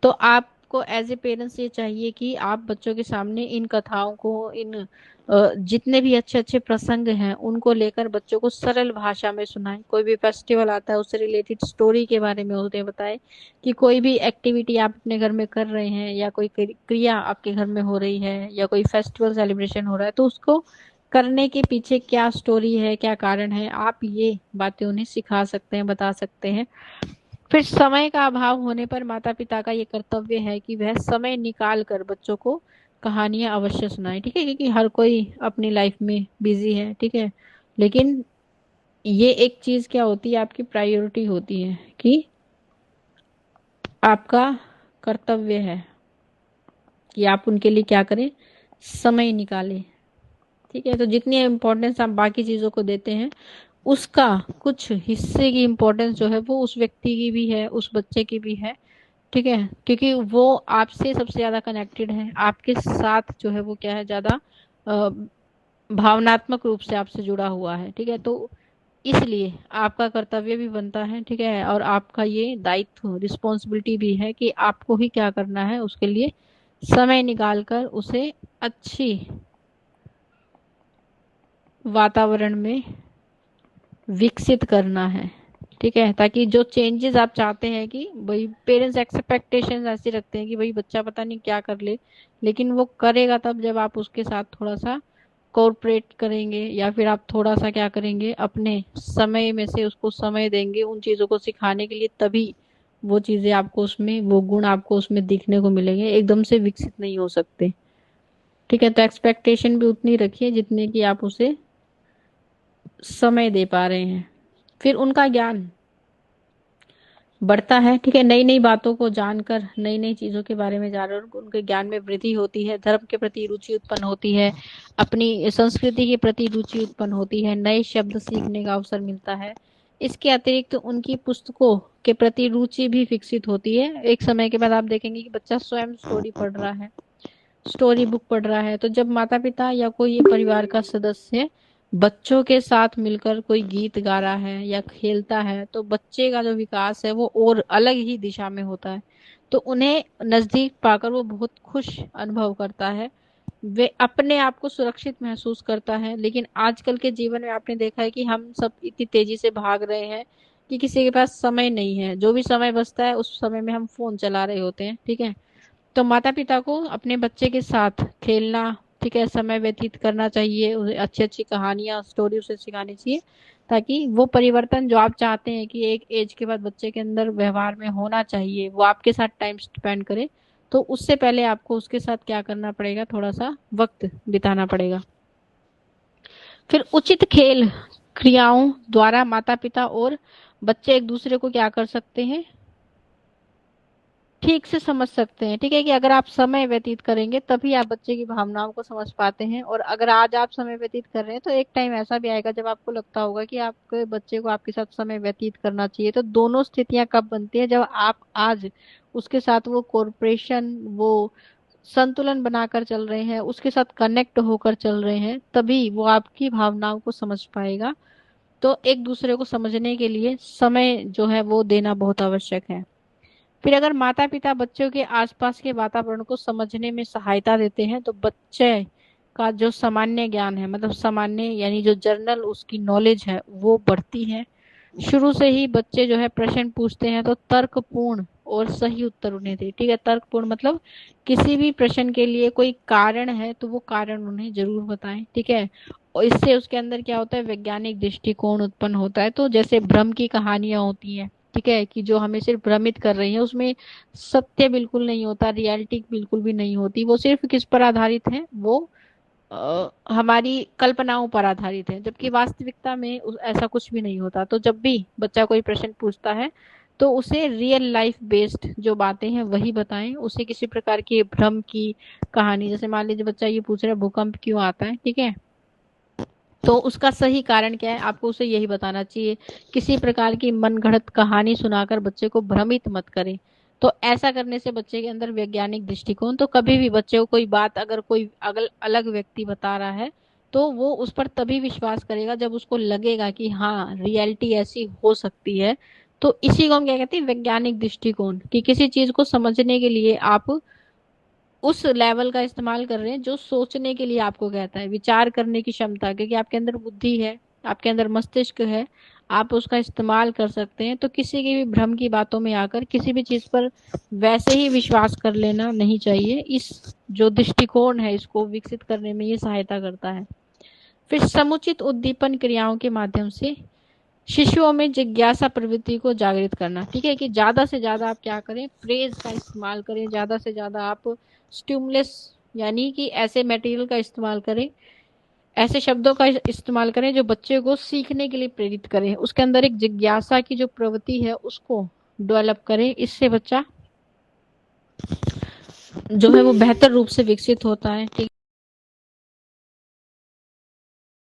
तो आपको एज ए पेरेंट्स ये चाहिए कि आप बच्चों के सामने इन कथाओं को, इन जितने भी अच्छे अच्छे प्रसंग हैं उनको लेकर बच्चों को सरल भाषा में सुनाएं। कोई भी फेस्टिवल आता है उससे रिलेटेड स्टोरी के बारे में उन्हें बताएं, कि कोई भी एक्टिविटी आप अपने घर में कर रहे हैं या कोई क्रिया आपके घर में हो रही है या कोई फेस्टिवल सेलिब्रेशन हो रहा है, तो उसको करने के पीछे क्या स्टोरी है, क्या कारण है, आप ये बातें उन्हें सिखा सकते हैं, बता सकते हैं। फिर समय का अभाव होने पर माता पिता का ये कर्तव्य है कि वह समय निकाल कर बच्चों को कहानियां अवश्य सुनाए। ठीक है, क्योंकि हर कोई अपनी लाइफ में बिजी है, ठीक है, लेकिन ये एक चीज क्या होती है, आपकी प्रायोरिटी होती है, कि आपका कर्तव्य है कि आप उनके लिए क्या करें, समय निकालें। ठीक है, तो जितनी इम्पोर्टेंस आप बाकी चीजों को देते हैं, उसका कुछ हिस्से की इम्पोर्टेंस जो है वो उस व्यक्ति की भी है, उस बच्चे की भी है। ठीक है, क्योंकि वो आपसे सबसे ज्यादा कनेक्टेड है, आपके साथ जो है वो क्या है, ज्यादा भावनात्मक रूप से आपसे जुड़ा हुआ है। ठीक है, तो इसलिए आपका कर्तव्य भी बनता है, ठीक है, और आपका ये दायित्व, रिस्पॉन्सिबिलिटी भी है कि आपको ही क्या करना है, उसके लिए समय निकालकर उसे अच्छी वातावरण में विकसित करना है। ठीक है, ताकि जो चेंजेस आप चाहते हैं, कि भाई पेरेंट्स एक्सपेक्टेशंस ऐसी रखते हैं कि भाई बच्चा पता नहीं क्या कर ले, लेकिन वो करेगा तब जब आप उसके साथ थोड़ा सा कोऑपरेट करेंगे, या फिर आप थोड़ा सा क्या करेंगे, अपने समय में से उसको समय देंगे उन चीजों को सिखाने के लिए, तभी वो चीजें आपको उसमें, वो गुण आपको उसमें दिखने को मिलेंगे, एकदम से विकसित नहीं हो सकते। ठीक है, तो एक्सपेक्टेशन भी उतनी रखिए जितने की आप उसे समय दे पा रहे हैं। फिर उनका ज्ञान बढ़ता है। ठीक है, नई नई बातों को जानकर, नई नई चीजों के बारे में जान कर उनके ज्ञान में वृद्धि होती है, धर्म के प्रति रुचि उत्पन्न होती है, अपनी संस्कृति के प्रति रुचि उत्पन्न होती है, नए शब्द सीखने का अवसर मिलता है। इसके अतिरिक्त तो उनकी पुस्तकों के प्रति रुचि भी विकसित होती है। एक समय के बाद आप देखेंगे कि बच्चा स्वयं स्टोरी पढ़ रहा है, स्टोरी बुक पढ़ रहा है। तो जब माता पिता या कोई परिवार का सदस्य बच्चों के साथ मिलकर कोई गीत गा रहा है या खेलता है, तो बच्चे का जो विकास है वो और अलग ही दिशा में होता है। तो उन्हें नजदीक पाकर वो बहुत खुश अनुभव करता है, वे अपने आप को सुरक्षित महसूस करता है। लेकिन आजकल के जीवन में आपने देखा है कि हम सब इतनी तेजी से भाग रहे हैं कि किसी के पास समय नहीं है, जो भी समय बचता है उस समय में हम फोन चला रहे होते हैं। ठीक है, तो माता पिता को अपने बच्चे के साथ खेलना, ठीक है, समय व्यतीत करना चाहिए, उसे अच्छी अच्छी कहानियां, स्टोरी उसे सिखानी चाहिए, ताकि वो परिवर्तन जो आप चाहते हैं कि एक एज के बाद बच्चे के अंदर व्यवहार में होना चाहिए, वो आपके साथ टाइम स्पेंड करे, तो उससे पहले आपको उसके साथ क्या करना पड़ेगा, थोड़ा सा वक्त बिताना पड़ेगा। फिर उचित खेल क्रियाओं द्वारा माता पिता और बच्चे एक दूसरे को क्या कर सकते हैं, ठीक से समझ सकते हैं। ठीक है, कि अगर आप समय व्यतीत करेंगे तभी आप बच्चे की भावनाओं को समझ पाते हैं। और अगर आज आप समय व्यतीत कर रहे हैं तो एक टाइम ऐसा भी आएगा जब आपको लगता होगा कि आपके बच्चे को आपके साथ समय व्यतीत करना चाहिए। तो दोनों स्थितियां कब बनती है, जब आप आज उसके साथ वो कोऑपरेशन, वो संतुलन बनाकर चल रहे हैं, उसके साथ कनेक्ट होकर चल रहे हैं, तभी वो आपकी भावनाओं को समझ पाएगा। तो एक दूसरे को समझने के लिए समय जो है वो देना बहुत आवश्यक है। फिर अगर माता पिता बच्चों के आसपास के वातावरण को समझने में सहायता देते हैं तो बच्चे का जो सामान्य ज्ञान है, मतलब सामान्य यानी जो जनरल उसकी नॉलेज है वो बढ़ती है। शुरू से ही बच्चे जो है प्रश्न पूछते हैं तो तर्कपूर्ण और सही उत्तर उन्हें दे। ठीक है, तर्कपूर्ण मतलब किसी भी प्रश्न के लिए कोई कारण है तो वो कारण उन्हें जरूर बताएं। ठीक है, और इससे उसके अंदर क्या होता है, वैज्ञानिक दृष्टिकोण उत्पन्न होता है। तो जैसे भ्रम की कहानियां होती हैं, ठीक है, कि जो हमें सिर्फ भ्रमित कर रही है, उसमें सत्य बिल्कुल नहीं होता, रियलिटी बिल्कुल भी नहीं होती, वो सिर्फ किस पर आधारित है, वो हमारी कल्पनाओं पर आधारित है, जबकि वास्तविकता में ऐसा कुछ भी नहीं होता। तो जब भी बच्चा कोई प्रश्न पूछता है तो उसे रियल लाइफ बेस्ड जो बातें हैं वही बताएं, उसे किसी प्रकार की भ्रम की कहानी, जैसे मान लीजिए बच्चा ये पूछ रहा है भूकंप क्यों आता है, ठीक है, तो उसका सही कारण क्या है, आपको उसे यही बताना चाहिए। किसी प्रकार की मनगढ़ंत कहानी सुनाकर बच्चे को भ्रमित मत करें। तो ऐसा करने से बच्चे के अंदर वैज्ञानिक दृष्टिकोण, तो कभी भी बच्चे को कोई बात अगर कोई अगल अलग व्यक्ति बता रहा है तो वो उस पर तभी विश्वास करेगा जब उसको लगेगा कि हाँ रियलिटी ऐसी हो सकती है। तो इसी को हम क्या कहते हैं, वैज्ञानिक दृष्टिकोण, कि किसी चीज को समझने के लिए आप उस लेवल का इस्तेमाल कर रहे हैं जो सोचने के लिए आपको कहता है, विचार करने की क्षमता, क्योंकि आपके अंदर बुद्धि है, आपके अंदर मस्तिष्क है, आप उसका इस्तेमाल कर सकते हैं। तो किसी की भी भ्रम की बातों में आकर किसी भी चीज पर वैसे ही विश्वास कर लेना नहीं चाहिए। इस जो दृष्टिकोण है इसको विकसित करने में ये सहायता करता है। फिर समुचित उद्दीपन क्रियाओं के माध्यम से शिशुओं में जिज्ञासा प्रवृत्ति को जागृत करना। ठीक है, कि ज्यादा से ज्यादा आप क्या करें, प्रेज का इस्तेमाल करें, ज्यादा से ज्यादा आप स्टिमुलस यानी कि ऐसे मटेरियल का इस्तेमाल करें, ऐसे शब्दों का इस्तेमाल करें जो बच्चे को सीखने के लिए प्रेरित करें, उसके अंदर एक जिज्ञासा की जो प्रवृत्ति है उसको डेवलप करें। इससे बच्चा जो है वो बेहतर रूप से विकसित होता है। ठीक